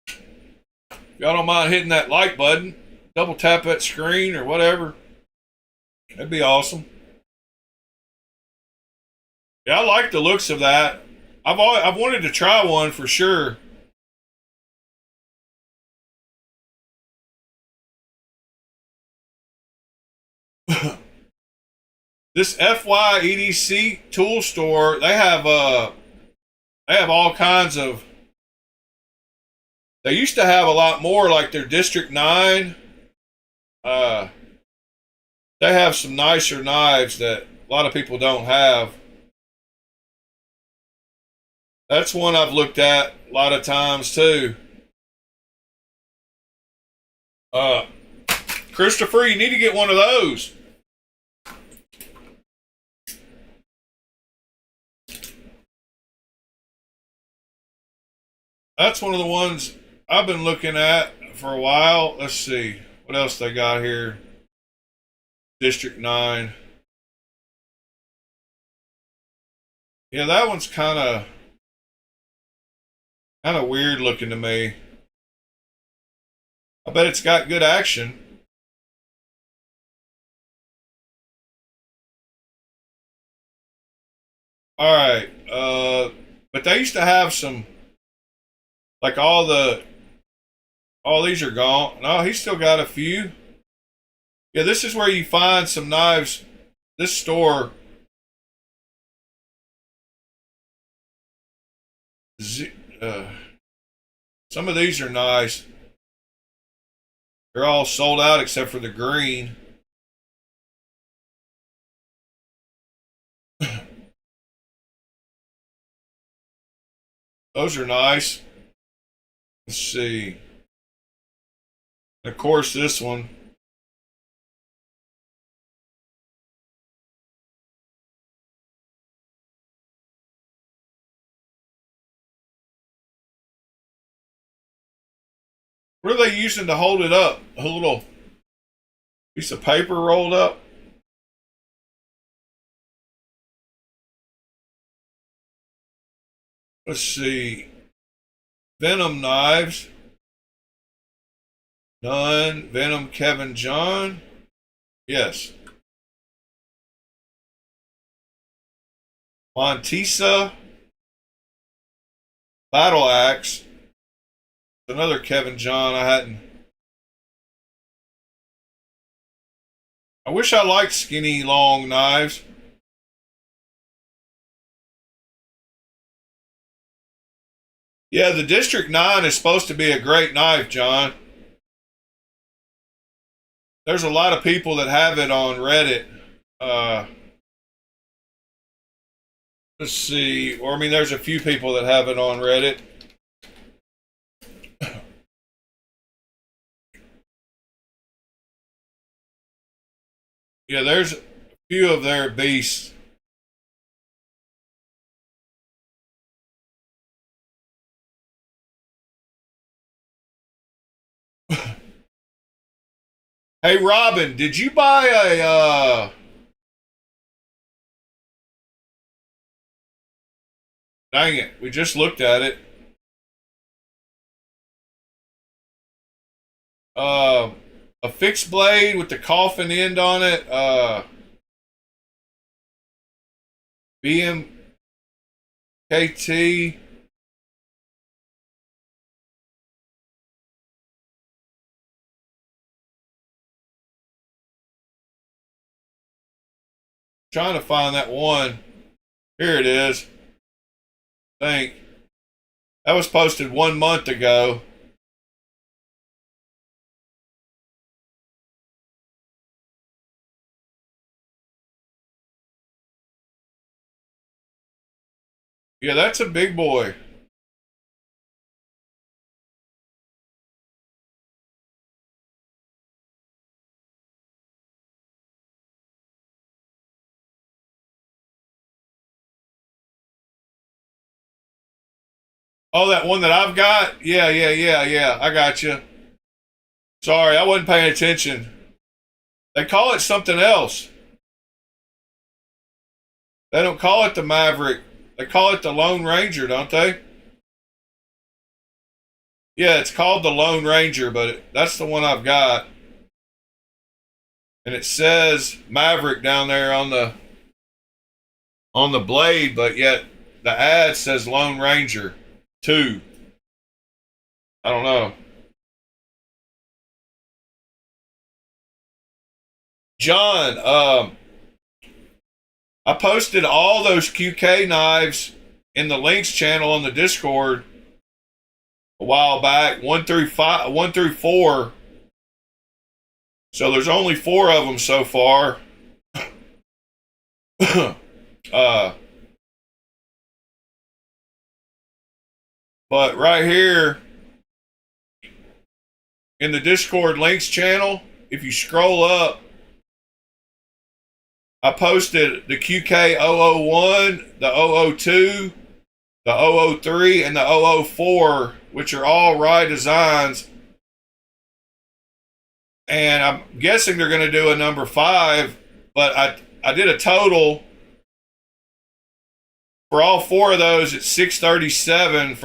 If y'all don't mind hitting that like button, double tap that screen or whatever, that'd be awesome. Yeah, I like the looks of that. I've wanted to try one for sure. This FYEDC tool store, they have all kinds of. They used to have a lot more, like their District 9. They have some nicer knives that a lot of people don't have. That's one I've looked at a lot of times too. Christopher, you need to get one of those. That's one of the ones I've been looking at for a while. Let's see what else they got here. District 9. Yeah, that one's kind of weird looking to me. I bet it's got good action. All right, but they used to have some, like all these are gone. No, he's still got a few. Yeah, this is where you find some knives. This store, some of these are nice. They're all sold out except for the green. Those are nice. Let's see. Of course, this one. What are they using to hold it up? A little piece of paper rolled up? Let's see. Venom knives. None. Venom Kevin John. Yes. Montesa. Battle Axe. Another Kevin John I hadn't. I wish I liked skinny long knives. Yeah, the District 9 is supposed to be a great knife, John. There's a lot of people that have it on Reddit. Let's see. Or, I mean, there's a few people that have it on Reddit. Yeah, there's a few of their beasts. Hey, Robin, did you buy dang it, we just looked at it. Uh, a fixed blade with the coffin end on it. BMKT. Trying to find that one. Here it is. I think that was posted 1 month ago. Yeah, that's a big boy. Oh, that one that I've got? Yeah. I got you. Sorry, I wasn't paying attention. They call it something else. They don't call it the Maverick. They call it the Lone Ranger, don't they? Yeah, it's called the Lone Ranger, but that's the one I've got. And it says Maverick down there on the blade, but yet the ad says Lone Ranger 2. I don't know. John, I posted all those QK knives in the links channel on the Discord a while back, 1 through 4. So there's only 4 of them so far. But right here in the Discord links channel, if you scroll up, I posted the QK 001, the 002, the 003, and the 004, which are all Rye designs. And I'm guessing they're going to do a number 5, but I did a total for all 4 of those at $637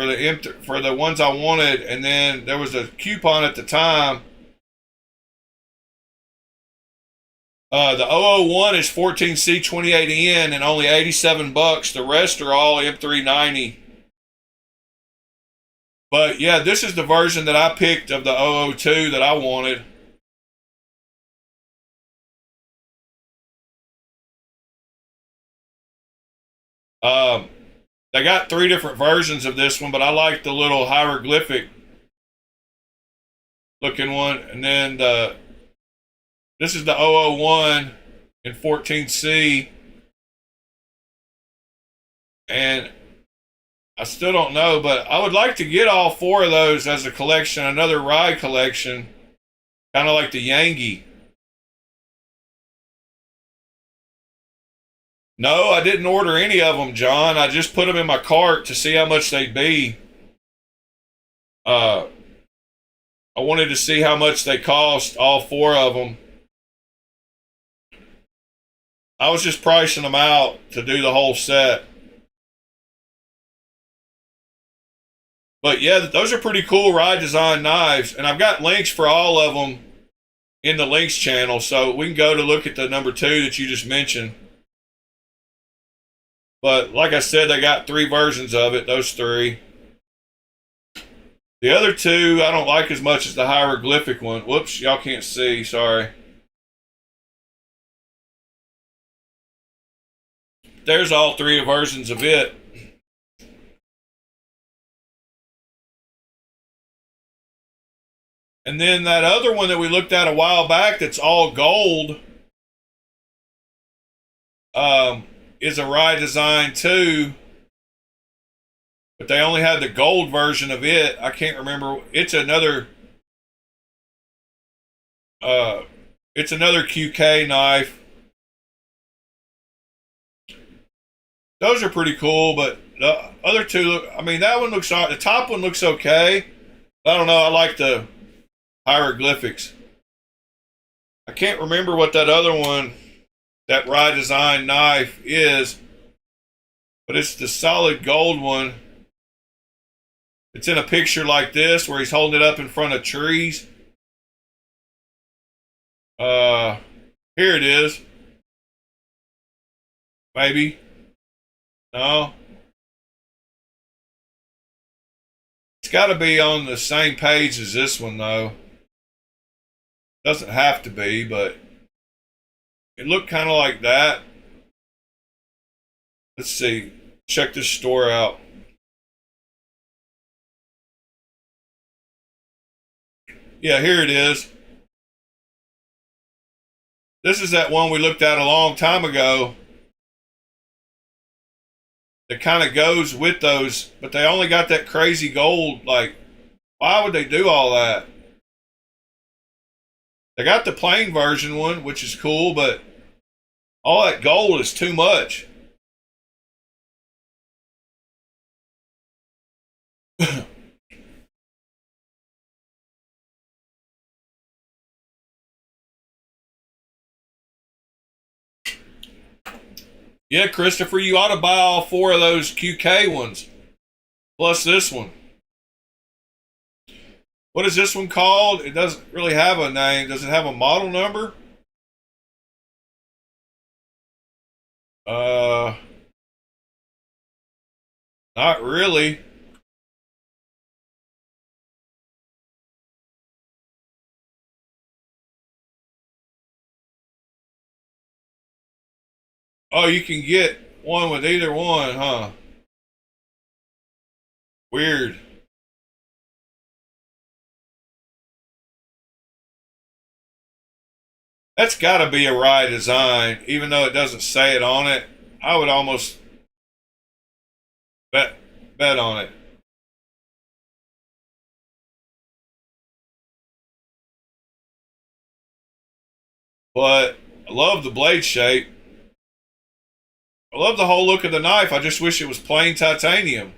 for the ones I wanted, and then there was a coupon at the time. The 001 is 14C 28N and only $87. The rest are all M390. But yeah, this is the version that I picked of the 002 that I wanted. They got 3 different versions of this one, but I like the little hieroglyphic looking one. And then this is the 001 in 14C. And I still don't know, but I would like to get all 4 of those as a collection, another Rye collection, kind of like the Yangi. No, I didn't order any of them, John. I just put them in my cart to see how much they'd be. I wanted to see how much they cost, all 4 of them. I was just pricing them out to do the whole set. But yeah, those are pretty cool Rye design knives. And I've got links for all of them in the links channel, so we can go to look at the number 2 that you just mentioned. But like I said, they got 3 versions of it, those 3. The other 2 I don't like as much as the hieroglyphic one. Whoops, y'all can't see, sorry. There's all 3 versions of it. And then that other one that we looked at a while back that's all gold is a Rye design too, but they only had the gold version of it. I can't remember. It's another QK knife. Those are pretty cool, but the other 2 look, I mean, that one looks, the top one looks okay. I don't know, I like the hieroglyphics. I can't remember what that other one, that Rye design knife is, but it's the solid gold one. It's in a picture like this where he's holding it up in front of trees. Here it is. Maybe. No. It's got to be on the same page as this one though. Doesn't have to be, but it looked kind of like that. Let's see. Check this store out. Yeah, here it is. This is that one we looked at a long time ago. That kind of goes with those, but they only got that crazy gold. Like, why would they do all that? They got the plain version one, which is cool, but all that gold is too much. Yeah, Christopher, you ought to buy all 4 of those QK ones. Plus this one. What is this one called? It doesn't really have a name. Does it have a model number? Not really. Oh, you can get one with either one, huh? Weird. That's got to be a Rye design, even though it doesn't say it on it. I would almost bet on it. But I love the blade shape. I love the whole look of the knife. I just wish it was plain titanium.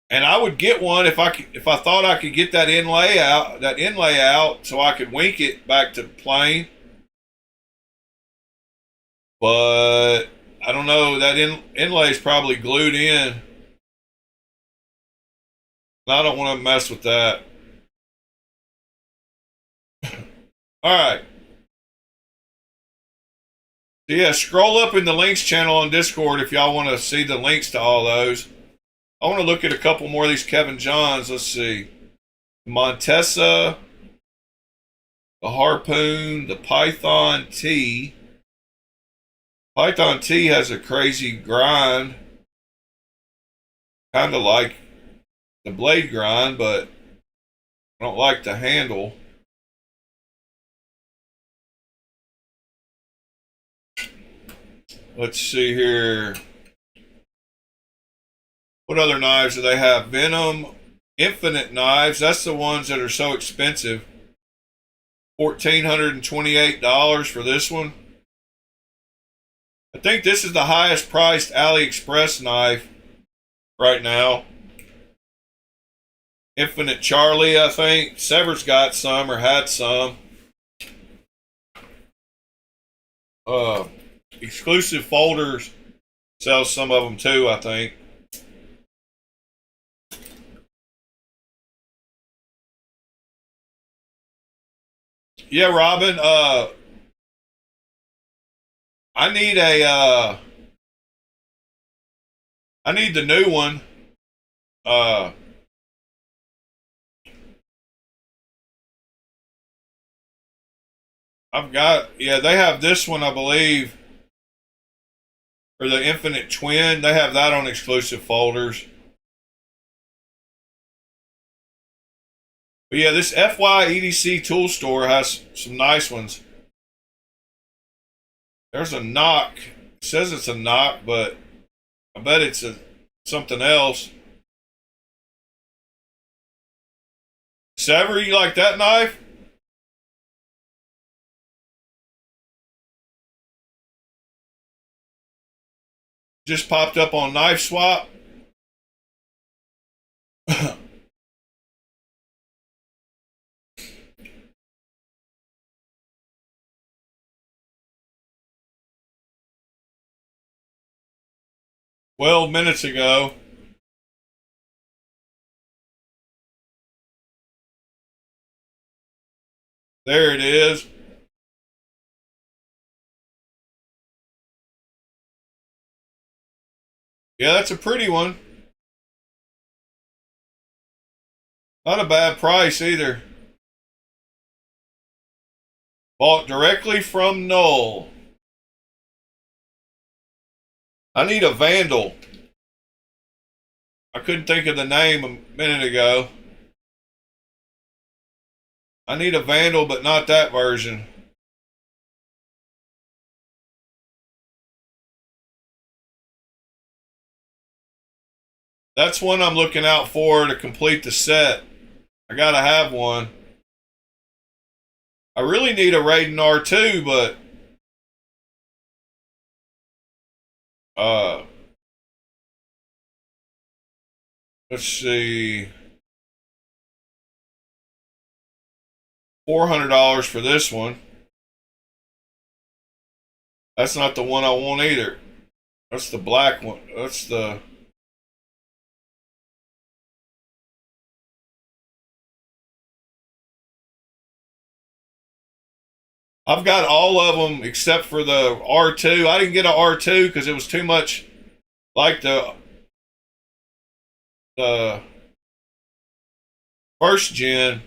And I would get one if I thought I could get that inlay out, so I could wink it back to plain. But I don't know, that inlay is probably glued in. I don't want to mess with that. All right. So yeah, scroll up in the links channel on Discord if y'all want to see the links to all those. I want to look at a couple more of these Kevin Johns. Let's see. Montesa, the Harpoon, the Python T. Python T has a crazy grind. Kind of like the blade grind, but I don't like the handle. Let's see here. What other knives do they have? Venom, Infinite Knives. That's the ones that are so expensive. $1,428 for this one. I think this is the highest priced AliExpress knife right now. Infinite Charlie, I think. Sever's got some or had some. Exclusive Folders sells some of them too, I think. Yeah, Robin, I need the new one. They have this one, I believe, or the Infinite Twin. They have that on Exclusive Folders. But yeah, this FY EDC tool store has some nice ones. There's a knock. It says it's a knock, but I bet it's something else. Sever, you like that knife? Just popped up on Knife Swap. Minutes ago. There it is. Yeah, that's a pretty one. Not a bad price either. Bought directly from Knoll. I need a Vandal. I couldn't think of the name a minute ago. I need a Vandal, but not that version. That's one I'm looking out for to complete the set. I gotta have one. I really need a Raiden R2, but let's see, $400 for this one. That's not the one I want either. That's the black one. That's the... I've got all of them except for the R2. I didn't get an R2 because it was too much like the first gen.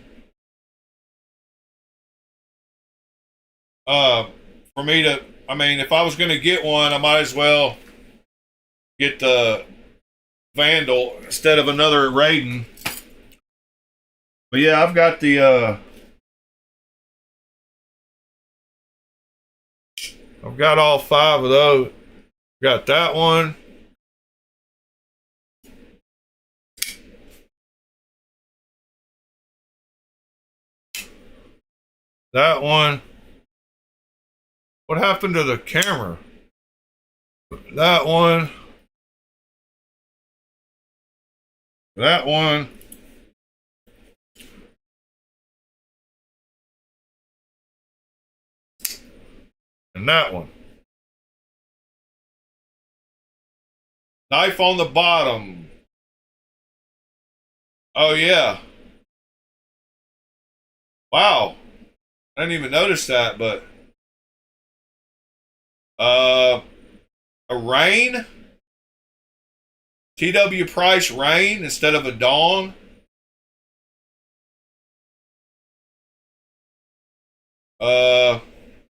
For me to, I mean, if I was going to get one, I might as well get the Vandal instead of another Raiden. But yeah, I've got the I've got all 5 of those. Got that one. That one. What happened to the camera? That one. That one. And that one. Knife on the bottom. Oh, yeah. Wow. I didn't even notice that, but... a Rain? TW Price Rain instead of a Dawn?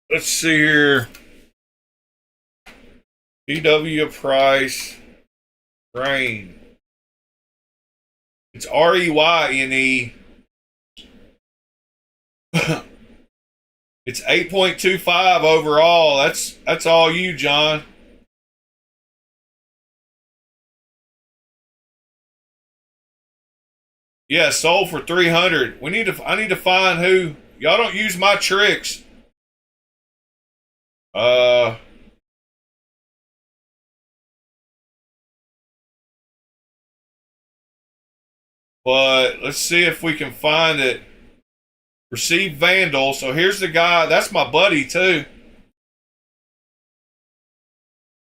Let's see here. TW Price Rain. It's REYNE. It's 8.25 overall. That's all you, John. Yeah, sold for 300. I need to find who. Y'all don't use my tricks. But let's see if we can find it. Receive Vandal. So here's the guy. That's my buddy too.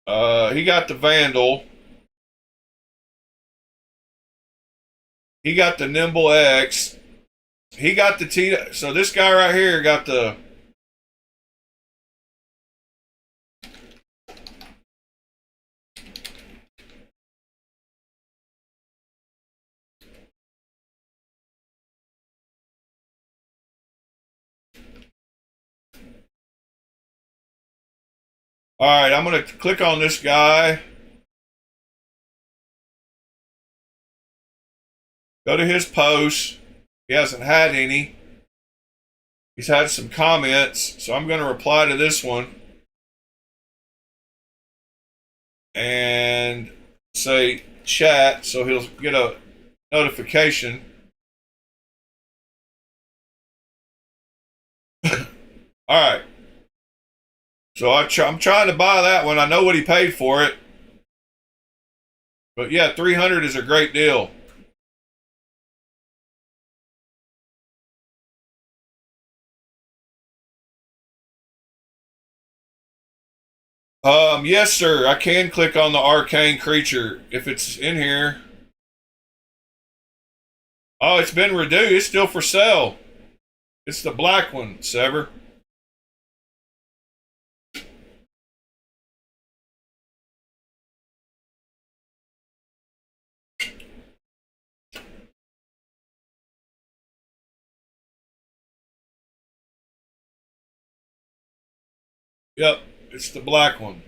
He got the Vandal. He got the Nimble X. He got the T. So this guy right here got the... All right, I'm going to click on this guy. Go to his posts. He hasn't had any. He's had some comments, so I'm going to reply to this one and say chat, so he'll get a notification. All right. So I'm trying to buy that one. I know what he paid for it. But yeah, 300 is a great deal. Yes, sir. I can click on the arcane creature if it's in here. Oh, it's been reduced. It's still for sale. It's the black one, Sever. Yep, it's the black one.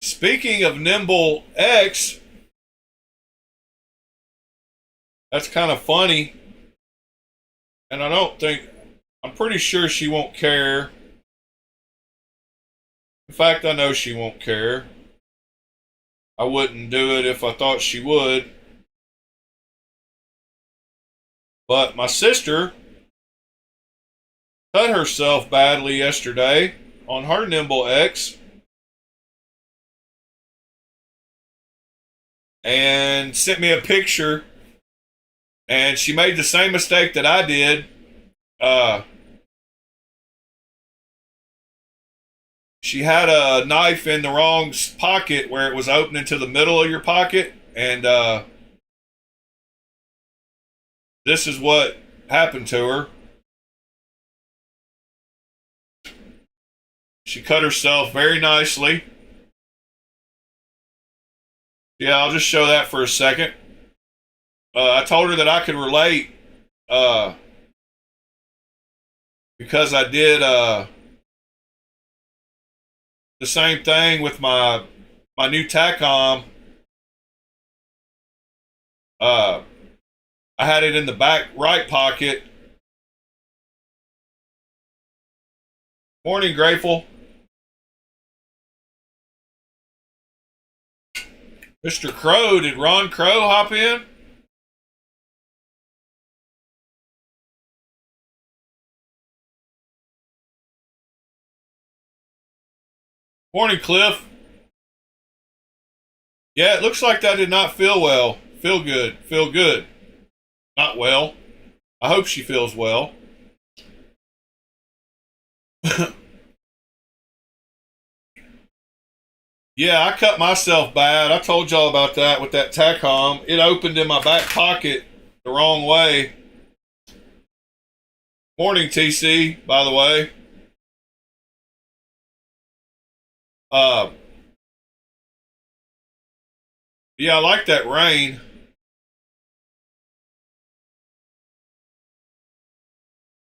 Speaking of Nimble X, that's kind of funny. And I'm pretty sure she won't care. In fact, I know she won't care. I wouldn't do it if I thought she would. But my sister cut herself badly yesterday on her Nimble X. and sent me a picture. And she made the same mistake that I did. She had a knife in the wrong pocket where it was opening to the middle of your pocket. And this is what happened to her. She cut herself very nicely. Yeah, I'll just show that for a second. I told her that I could relate because I did the same thing with my new TACOM. I had it in the back right pocket. Morning, Grateful. Mr. Crow, did Ron Crow hop in? Morning, Cliff. Yeah, it looks like that did not feel well. Feel good. Feel good. Not well. I hope she feels well. Yeah, I cut myself bad. I told y'all about that with that TACOM. It opened in my back pocket the wrong way. Morning, TC, by the way. Yeah, I like that rain.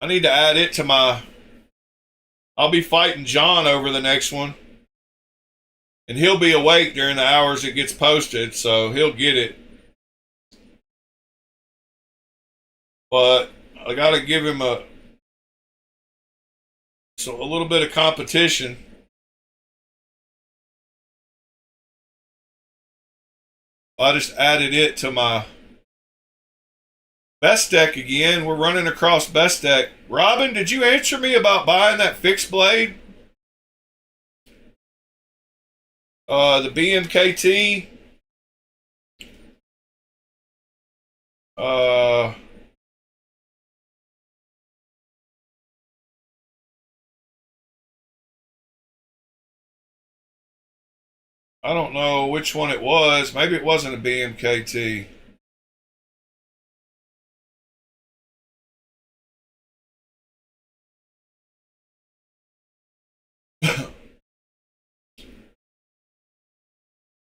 I need to add it to my... I'll be fighting John over the next one. And he'll be awake during the hours it gets posted, so he'll get it. But I got to give him a little bit of competition. I just added it to my best deck again. We're running across best deck. Robin, did you answer me about buying that fixed blade? The BMKT. I don't know which one it was. Maybe it wasn't a BMKT.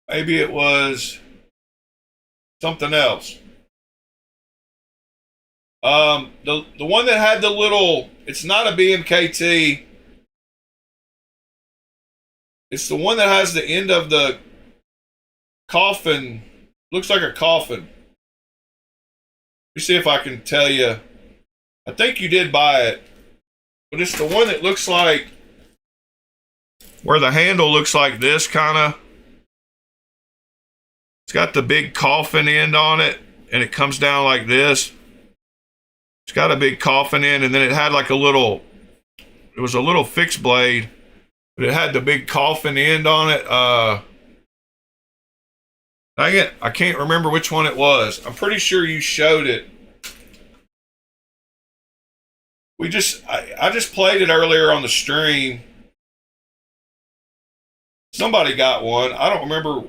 Maybe it was something else. The one that had the little, it's not a BMKT. It's the one that has the end of the coffin. Looks like a coffin. Let me see if I can tell you. I think you did buy it. But it's the one that looks like, where the handle looks like this kind of. It's got the big coffin end on it, and it comes down like this. It's got a big coffin end, and then it had like a little, it was a little fixed blade, but it had the big coffin end on it. Dang it, I can't remember which one it was. I'm pretty sure you showed it. I just played it earlier on the stream. Somebody got one. I don't remember.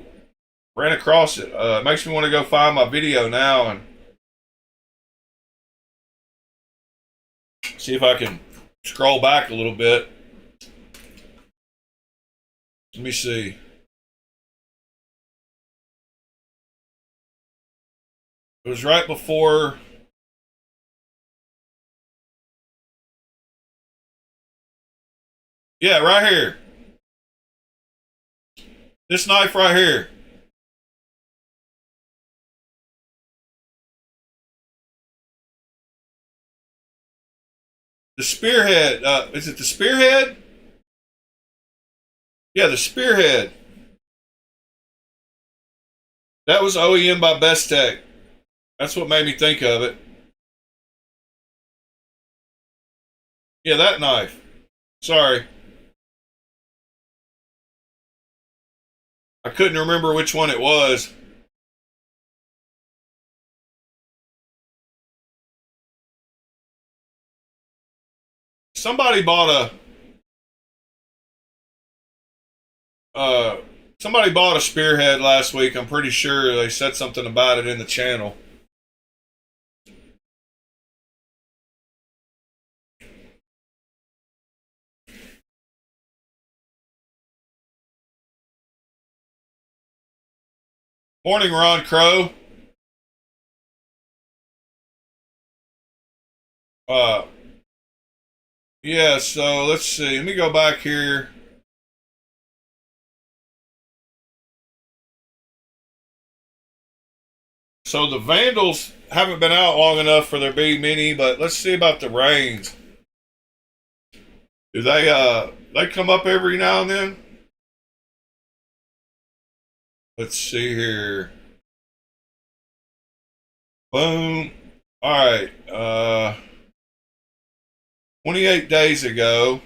Ran across it. It makes me want to go find my video now and see if I can scroll back a little bit. Let me see. It was right before. Yeah, right here. This knife right here. The spearhead. Is it the spearhead? Yeah, the spearhead. That was OEM by Best Tech. That's what made me think of it. Yeah, that knife. Sorry. I couldn't remember which one it was. somebody bought somebody bought a spearhead last week. I'm pretty sure they said something about it in the channel. Morning, Ron Crow. Yeah, so let's see. Let me go back here. So the Vandals haven't been out long enough for their big mini, but let's see about the Reigns. Do they come up every now and then? Let's see here. Boom. All right. 28 days ago,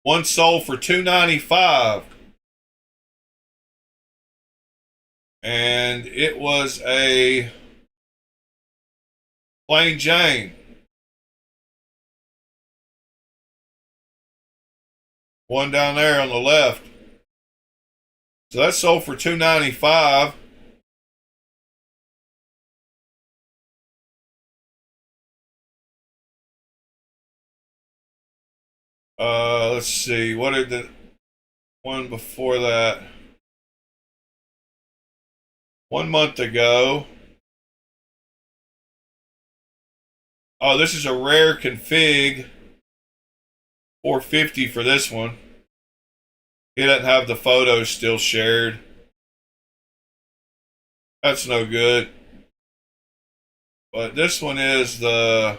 one sold for $295, and it was a plain Jane. One down there on the left. So that sold for $295. Let's see. What did the one before that? 1 month ago. Oh, this is a rare config. $450 for this one. He doesn't have the photos still shared. That's no good. But this one is the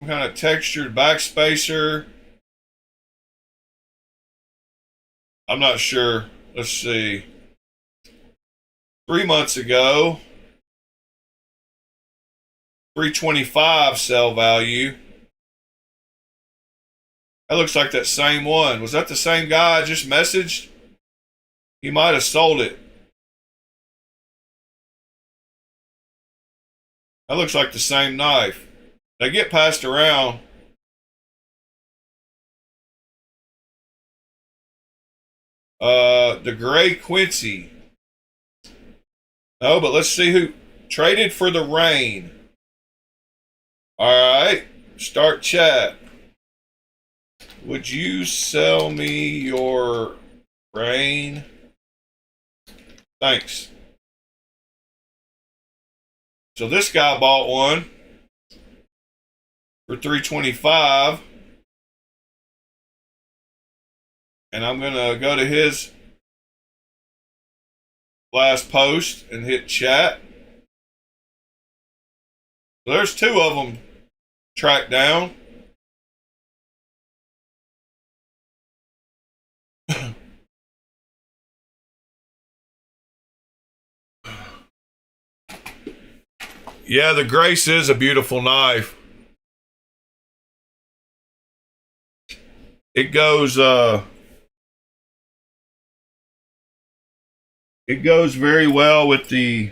kind of textured backspacer. I'm not sure. Let's see. 3 months ago, $325 sell value. That looks like that same one. Was that the same guy I just messaged? He might have sold it. That looks like the same knife. They get passed around. The Gray Quincy. No, but let's see who traded for the Rain. All right, start chat. Would you sell me your Rain? Thanks. So this guy bought one for $325. And I'm going to go to his last post and hit chat. So there's two of them tracked down. Yeah, the Grace is a beautiful knife. It goes very well with the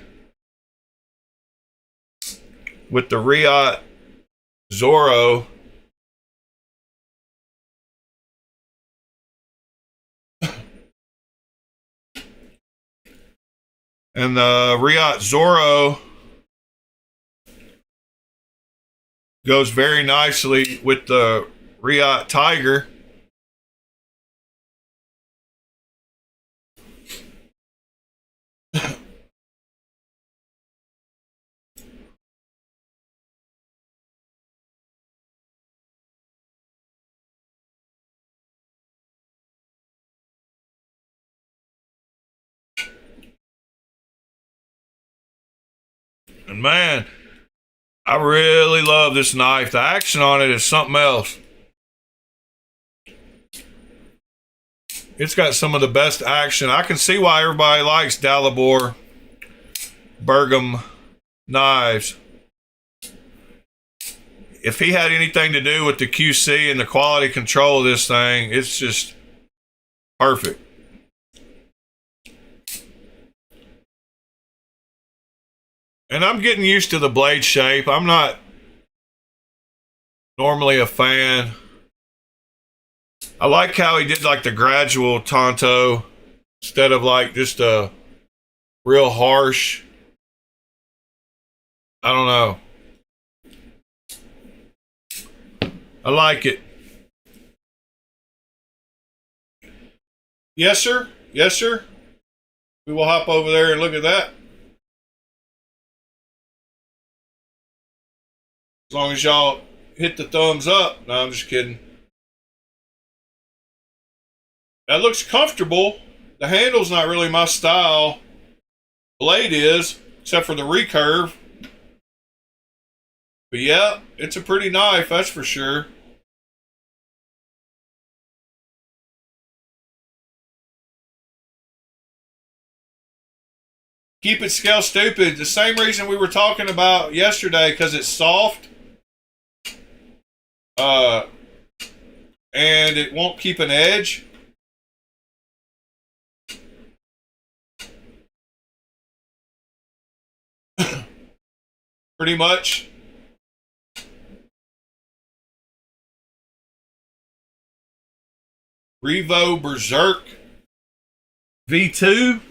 Riot Zorro. And the Riot Zorro goes very nicely with the Riot Tiger. And man, I really love this knife. The action on it is something else. It's got some of the best action. I can see why everybody likes Dalibor Bergam knives. If he had anything to do with the QC and the quality control of this thing, it's just perfect. And I'm getting used to the blade shape. I'm not normally a fan. I like how he did like the gradual tanto instead of like just a real harsh. I don't know. I like it. Yes, sir. Yes, sir. We will hop over there and look at that. As long as y'all hit the thumbs up. No, I'm just kidding. That looks comfortable. The handle's not really my style. Blade is, except for the recurve. But yeah, it's a pretty knife, that's for sure. Keep it scale stupid. The same reason we were talking about yesterday, because it's soft. And it won't keep an edge. Pretty much. Revo Berserk V2.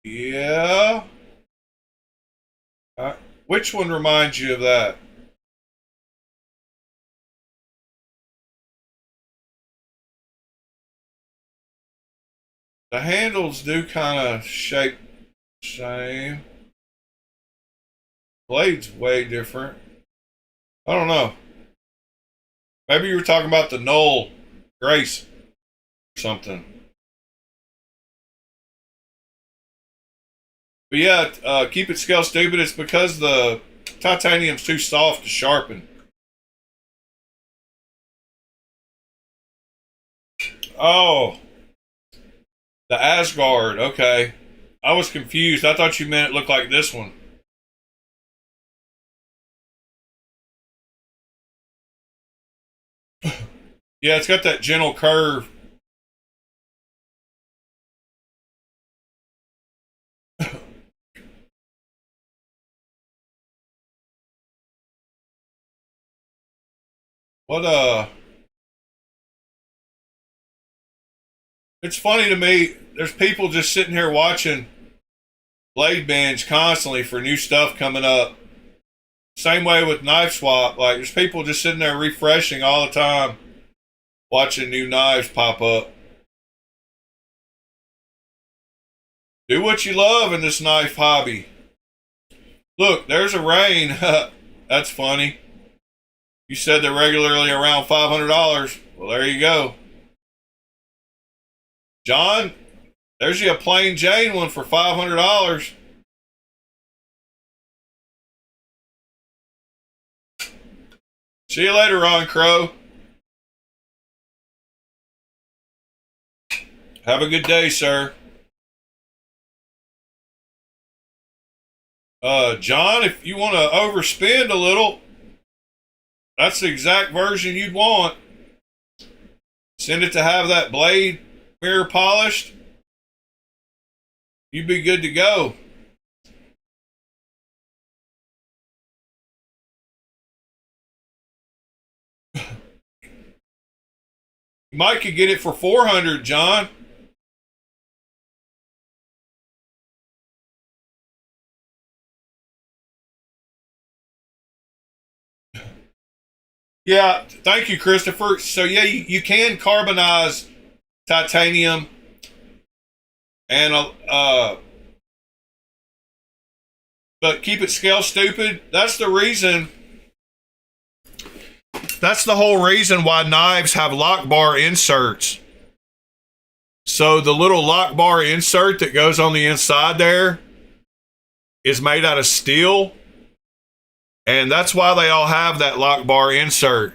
Yeah. Which one reminds you of that? The handles do kind of shape the same. Blade's way different. I don't know. Maybe you were talking about the Knoll Grace or something. But yeah, keep it scale stupid. It's because the titanium's too soft to sharpen. Oh, the Asgard. Okay. I was confused. I thought you meant it looked like this one. Yeah, it's got that gentle curve. What it's funny to me, there's people just sitting here watching Blade Binge constantly for new stuff coming up. Same way with Knife Swap. Like, there's people just sitting there refreshing all the time, watching new knives pop up. Do what you love in this knife hobby. Look, there's a rain. That's funny. You said they're regularly around $500. Well, there you go. John, there's you a plain Jane one for $500. See you later, Ron Crow. Have a good day, sir. John, if you want to overspend a little, that's the exact version you'd want. Send it to have that blade mirror polished. You'd be good to go. Mike could get it for $400, John. Yeah, thank you, Christopher. So yeah, you can carbonize titanium, and but keep it scale stupid. That's the reason. That's the whole reason why knives have lock bar inserts. So the little lock bar insert that goes on the inside there is made out of steel. And that's why they all have that lock bar insert.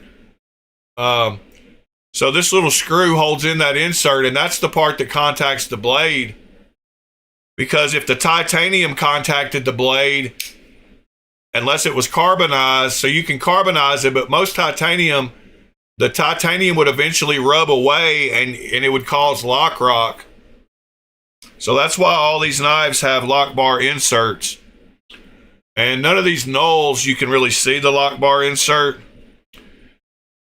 So this little screw holds in that insert, and that's the part that contacts the blade. because if the titanium contacted the blade, unless it was carbonized, so you can carbonize it, but most titanium, the titanium would eventually rub away and it would cause lock rock. So that's why all these knives have lock bar inserts. And none of these nulls, you can really see the lock bar insert.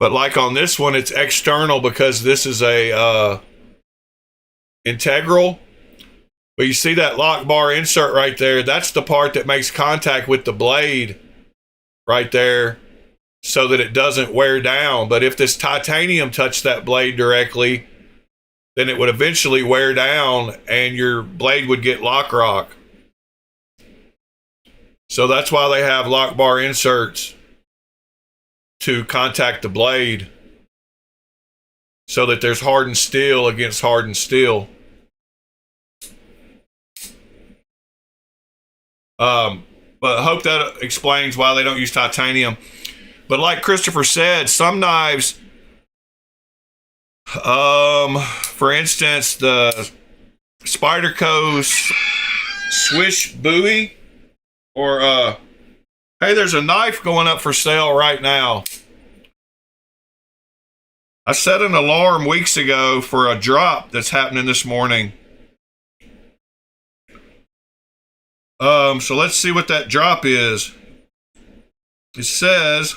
But like on this one, it's external because this is a integral. But you see that lock bar insert right there? That's the part that makes contact with the blade right there so that it doesn't wear down. But if this titanium touched that blade directly, then it would eventually wear down and your blade would get lock rock. So that's why they have lock bar inserts to contact the blade so that there's hardened steel against hardened steel. But I hope that explains why they don't use titanium. But like Christopher said, some knives, for instance, the Spyderco Swish Bowie, or hey, there's a knife going up for sale right now. I set an alarm weeks ago for a drop that's happening this morning. So let's see what that drop is. It says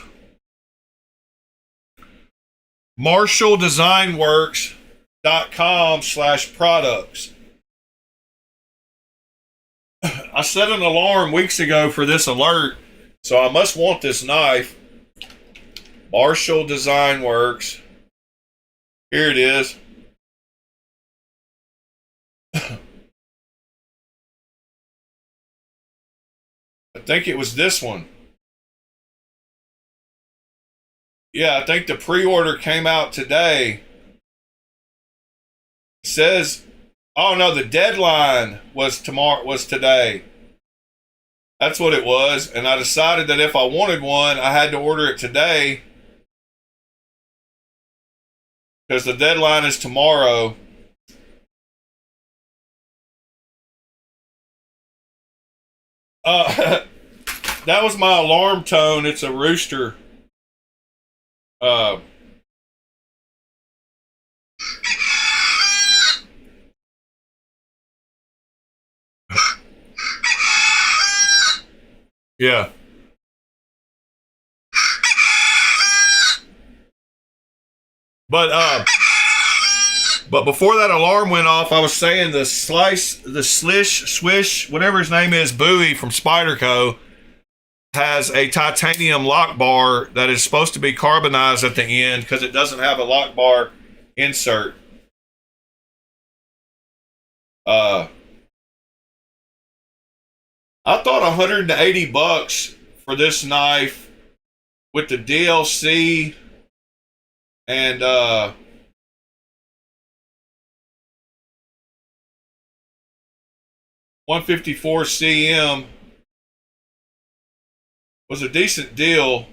MarshallDesignWorks.com/products. I set an alarm weeks ago for this alert, so I must want this knife. Marshall Design Works. Here it is. I think it was this one. Yeah, I think the pre-order came out today. It says, oh no, the deadline was today. That's what it was. And I decided that if I wanted one, I had to order it today, because the deadline is tomorrow. That was my alarm tone. It's a rooster. Yeah. But before that alarm went off, I was saying the Swish, whatever his name is, Bowie from Spyderco, has a titanium lock bar that is supposed to be carbonized at the end because it doesn't have a lock bar insert. I thought $180 for this knife with the DLC and 154 cm was a decent deal.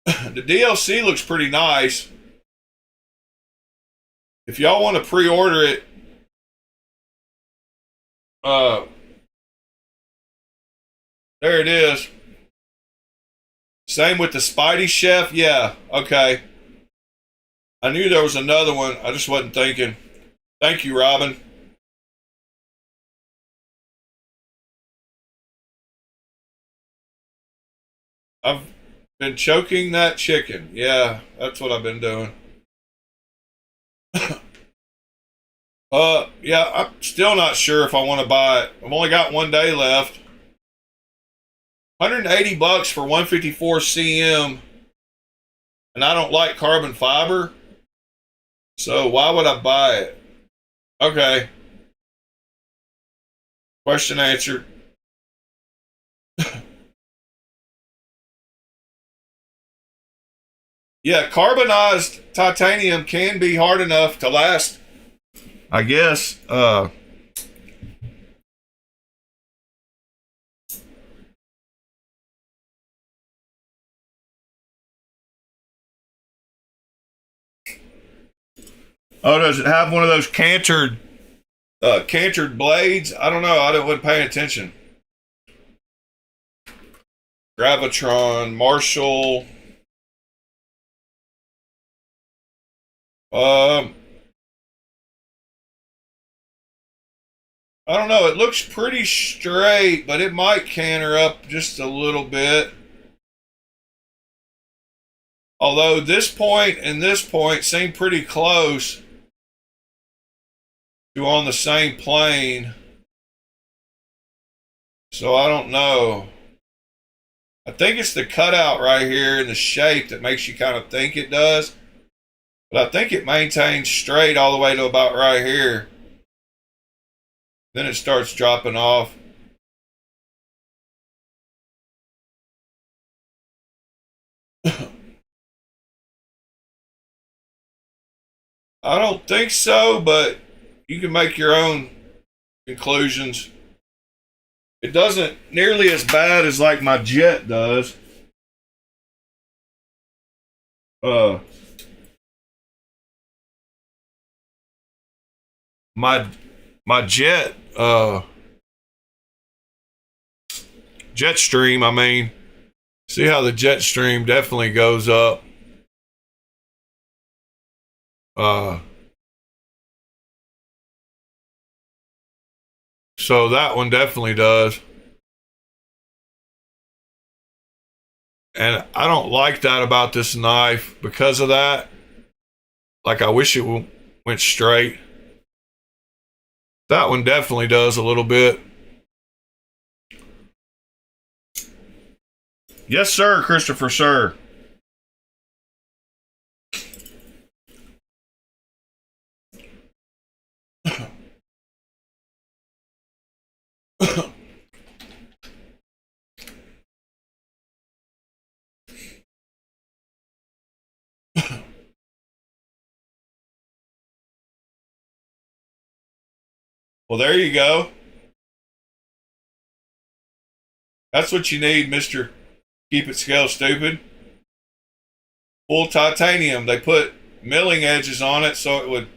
The DLC looks pretty nice. If y'all want to pre-order it, there it is. Same with the Spidey Chef. Yeah, okay. I knew there was another one. I just wasn't thinking. Thank you, Robin. I've been choking that chicken. Yeah, that's what I've been doing. Yeah, I'm still not sure if I want to buy it. I've only got one day left. $180 for 154 cm, and I don't like carbon fiber, so why would I buy it? Okay. Question answered. Yeah, carbonized titanium can be hard enough to last, I guess. Oh, does it have one of those cantered cantered blades. I don't know. I wasn't paying attention. Gravitron, Marshall. I don't know. It looks pretty straight, but it might canter up just a little bit. Although this point and this point seem pretty close to on the same plane. So I don't know. I think it's the cutout right here in the shape that makes you kind of think it does. But I think it maintains straight all the way to about right here. Then it starts dropping off. I don't think so, but you can make your own conclusions. It doesn't nearly as bad as like my Jet does. My Jet Jetstream, I mean, see how the Jetstream definitely goes up. So that one definitely does. And I don't like that about this knife because of that. Like, I wish it went straight. That one definitely does a little bit. Yes, sir, Christopher, sir. Well, there you go. That's what you need, Mr. Keep It Scale Stupid. Full titanium. They put milling edges on it so it would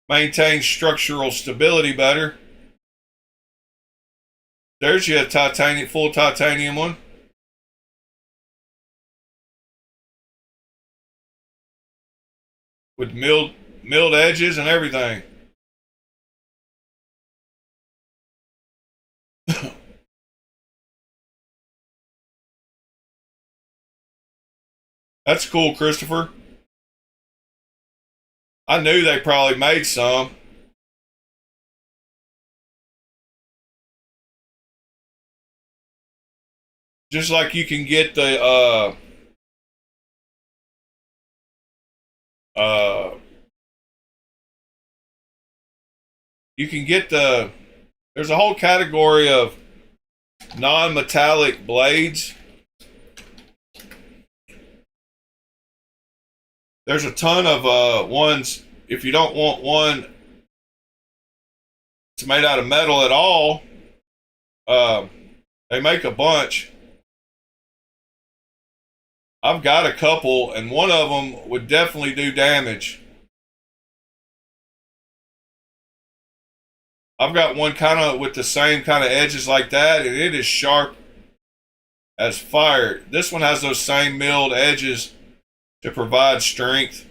maintain structural stability better. There's your titanium, full titanium one. With milled edges and everything. That's cool, Christopher. I knew they probably made some. Just like you can get the you can get there's a whole category of non-metallic blades. There's a ton of ones. If you don't want one that's made out of metal at all, they make a bunch. I've got a couple, and one of them would definitely do damage. I've got one kind of with the same kind of edges like that, and it is sharp as fire. This one has those same milled edges to provide strength.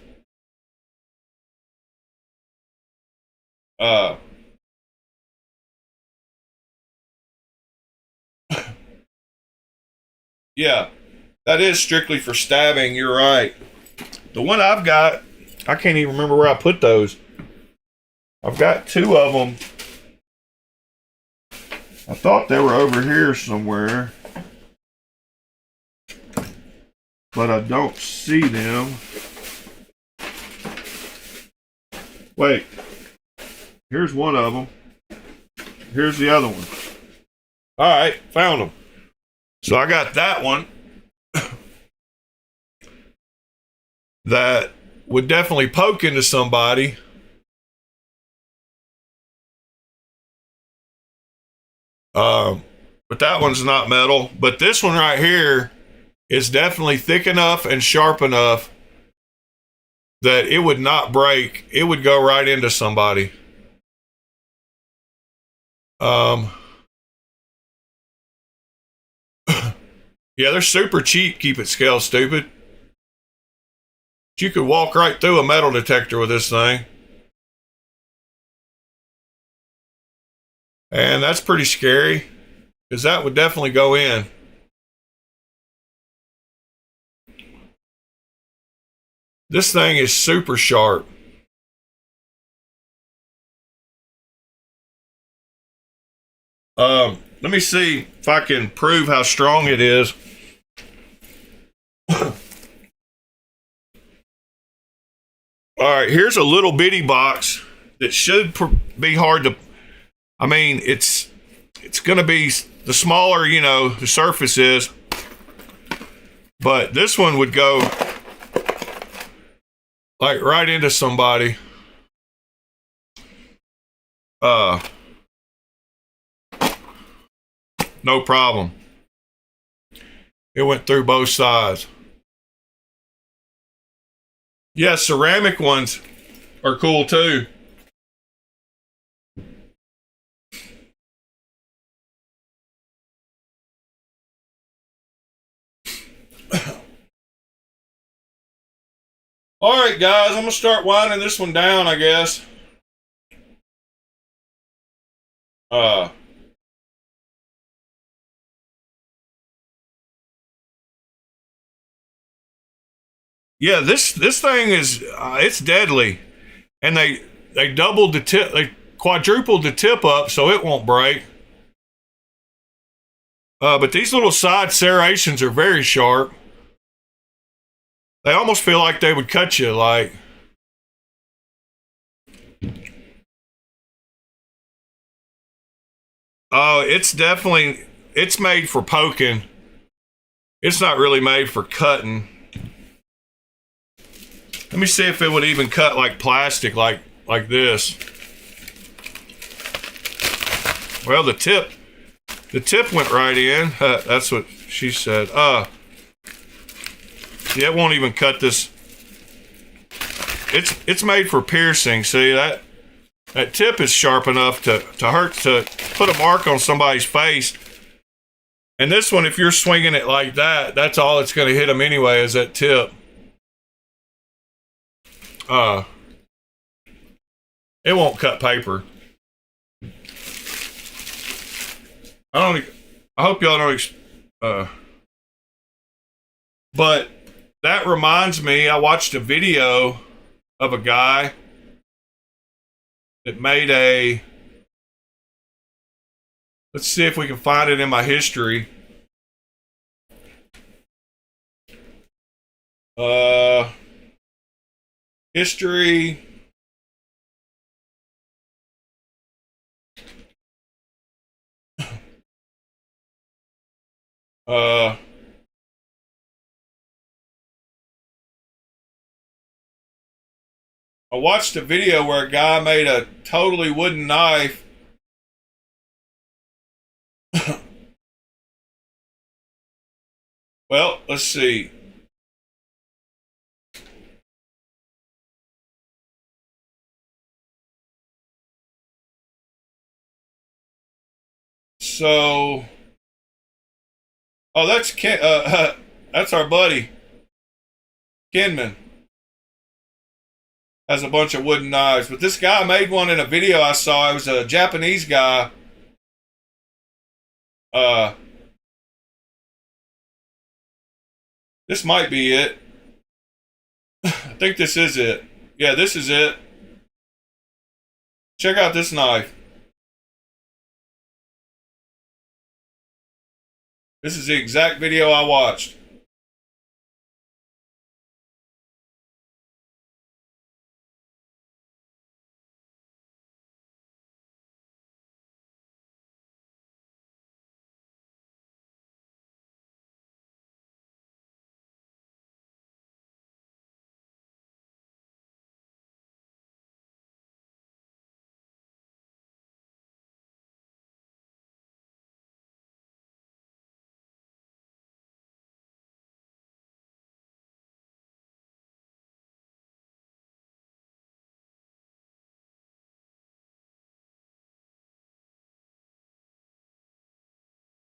Yeah, that is strictly for stabbing. You're right. The one I've got, I can't even remember where I put those. I've got two of them. I thought they were over here somewhere, but I don't see them. Wait, here's one of them. Here's the other one. All right, found them. So I got that one that would definitely poke into somebody. But that one's not metal. But this one right here is definitely thick enough and sharp enough that it would not break. It would go right into somebody. Um, yeah, they're super cheap. Keep it scale, stupid. You could walk right through a metal detector with this thing. And that's pretty scary, because that would definitely go in. This thing is super sharp. Let me see if I can prove how strong it is. All right, here's a little bitty box that should be hard to. I mean, it's going to be the smaller, you know, the surface is. But this one would go like right into somebody. No problem. It went through both sides. Yeah, ceramic ones are cool too. All right, guys, I'm gonna start winding this one down, I guess. Uh, yeah, this thing is it's deadly, and they doubled the tip, they quadrupled the tip up so it won't break. But these little side serrations are very sharp. They almost feel like they would cut you, like. Oh, it's made for poking. It's not really made for cutting. Let me see if it would even cut like plastic, like this. Well, the tip went right in. That's what she said. Yeah, it won't even cut this. It's made for piercing. See that tip is sharp enough to hurt, to put a mark on somebody's face. And this one, if you're swinging it like that, that's all it's going to hit them anyway, is that tip. It won't cut paper. I hope y'all don't. But that reminds me, I watched a video of a guy that made a. Let's see if we can find it in my history. History. I watched a video where a guy made a totally wooden knife. Well, let's see. So, oh, that's that's our buddy Kenman. Has a bunch of wooden knives, but this guy made one in a video I saw. It was a Japanese guy. This might be it. I think this is it. Yeah, this is it. Check out this knife. This is the exact video I watched.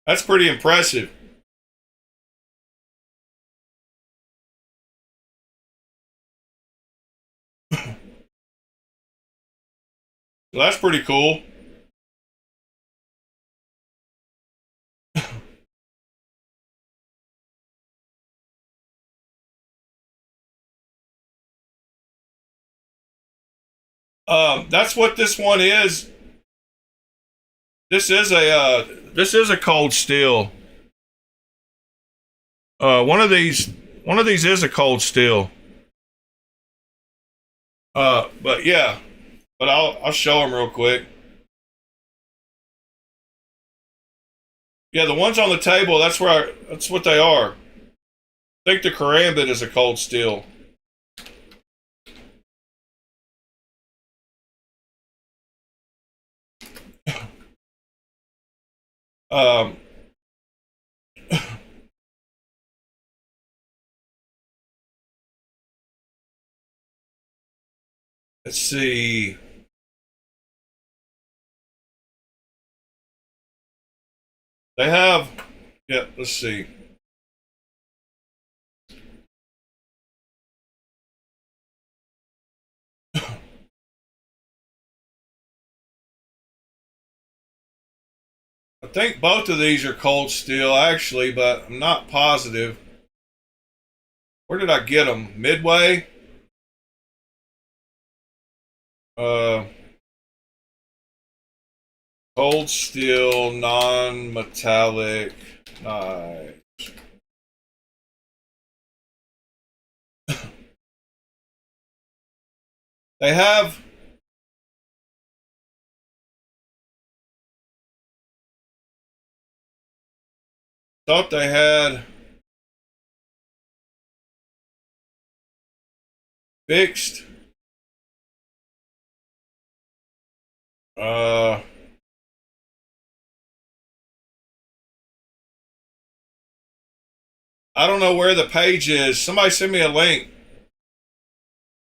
That's pretty impressive. So that's pretty cool. That's what this one is. This is a cold steel. One of these is a cold steel. But yeah, but I'll show them real quick. Yeah, the ones on the table, that's what they are. I think the Karambit is a cold steel. Um, let's see. They have, yeah, let's see. I think both of these are cold steel, actually, but I'm not positive. Where did I get them? Midway? Cold steel, non-metallic knives. They have... Thought they had fixed. I don't know where the page is. Somebody send me a link.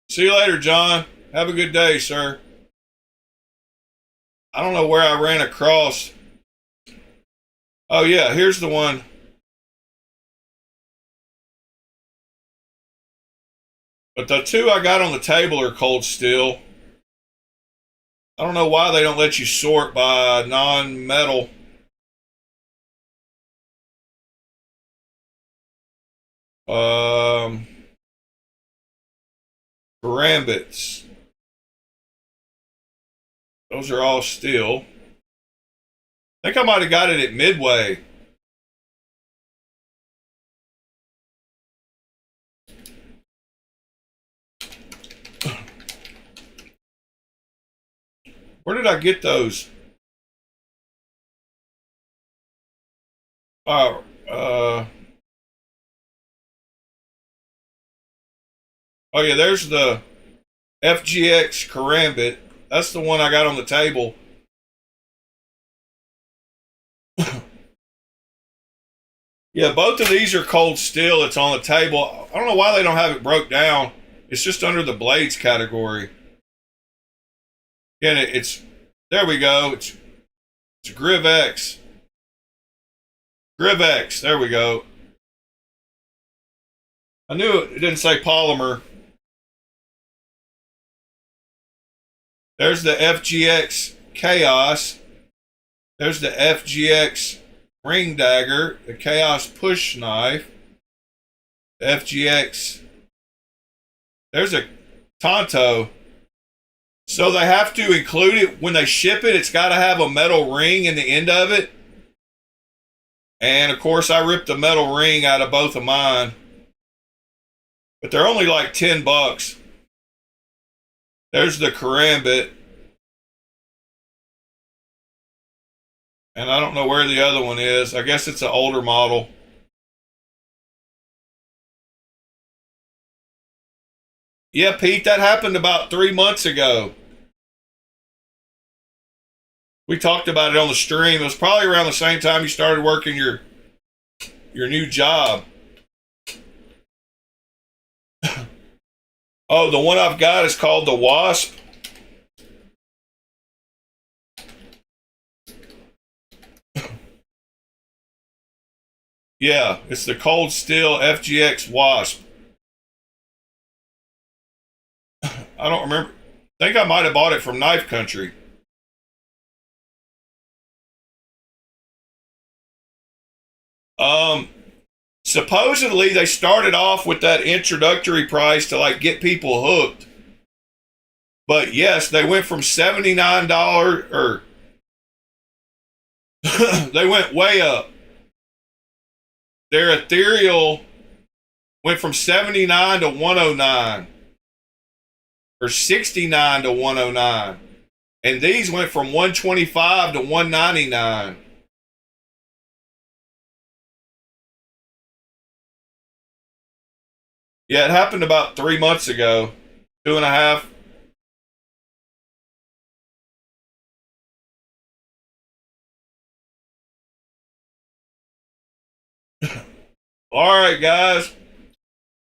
See you later, John. Have a good day, sir. I don't know where I ran across. Oh yeah, here's the one. But the two I got on the table are cold steel. I don't know why they don't let you sort by non-metal. Karambits. Those are all steel. I think I might have got it at Midway. Where did I get those? Oh, oh yeah, there's the FGX Karambit. That's the one I got on the table. Yeah, both of these are cold steel. It's on the table. I don't know why they don't have it broke down. It's just under the blades category. Again, it's there we go. It's Griv X. Griv X. There we go. I knew it didn't say polymer. There's the FGX Chaos. There's the FGX Ring Dagger, the Chaos Push Knife, the FGX. There's a Tonto. So they have to include it when they ship it. It's got to have a metal ring in the end of it. And of course, I ripped the metal ring out of both of mine. But they're only like $10. There's the Karambit. And I don't know where the other one is. I guess it's an older model. Yeah, Pete, that happened about 3 months ago. We talked about it on the stream. It was probably around the same time you started working your new job. Oh, the one I've got is called the Wasp. Yeah, it's the Cold Steel FGX Wasp. I don't remember. I think I might have bought it from Knife Country. Supposedly they started off with that introductory price to like get people hooked. But yes, they went from $79 or they went way up. Their ethereal went from 79 to 109 or 69 to 109. And these went from 125 to 199. Yeah, it happened about 3 months ago, 2.5. All right, guys.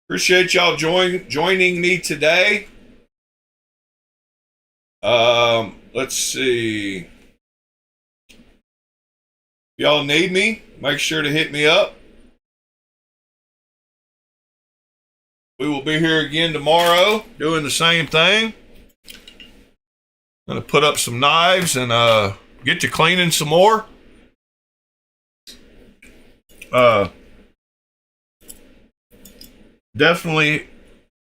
Appreciate y'all joining me today. Let's see. If y'all need me, make sure to hit me up. We will be here again tomorrow doing the same thing. Gonna put up some knives and get to cleaning some more. Definitely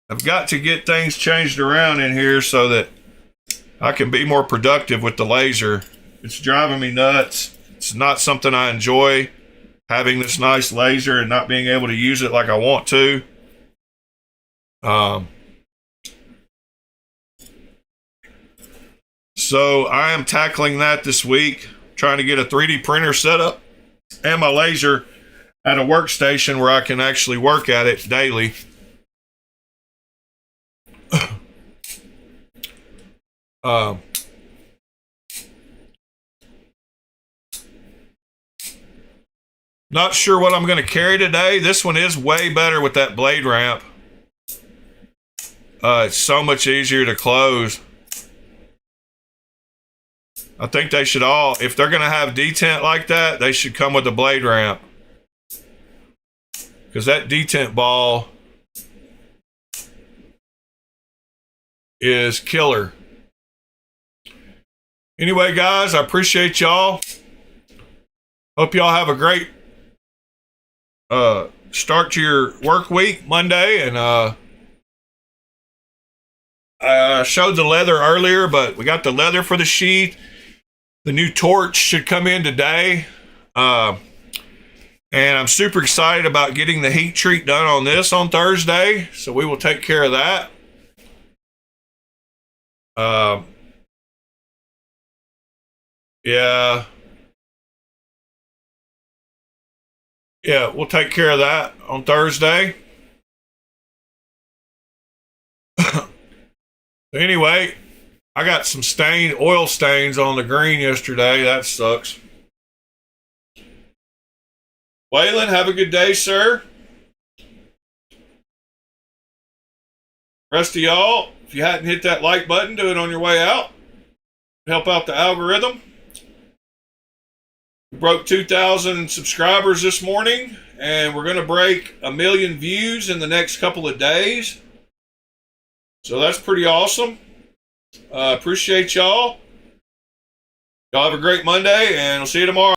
I've got to get things changed around in here so that I can be more productive with the laser. It's driving me nuts. It's not something I enjoy, having this nice laser and not being able to use it like I want to. So I am tackling that this week, trying to get a 3D printer set up and my laser at a workstation where I can actually work at it daily. Not sure what I'm going to carry today. This one is way better with that blade ramp. It's so much easier to close. I think they should all, if they're going to have detent like that, they should come with a blade ramp. Because that detent ball is killer. Anyway, guys, I appreciate y'all. Hope y'all have a great start to your work week Monday. And I showed the leather earlier, but we got the leather for the sheath. The new torch should come in today. And I'm super excited about getting the heat treat done on this on Thursday. So we will take care of that. Yeah. Yeah, we'll take care of that on Thursday. Anyway, I got some oil stains on the green yesterday. That sucks. Waylon, have a good day, sir. Rest of y'all, if you hadn't hit that like button, do it on your way out. Help out the algorithm. We broke 2,000 subscribers this morning, and we're going to break 1 million views in the next couple of days. So that's pretty awesome. Appreciate y'all. Y'all have a great Monday, and we'll see you tomorrow.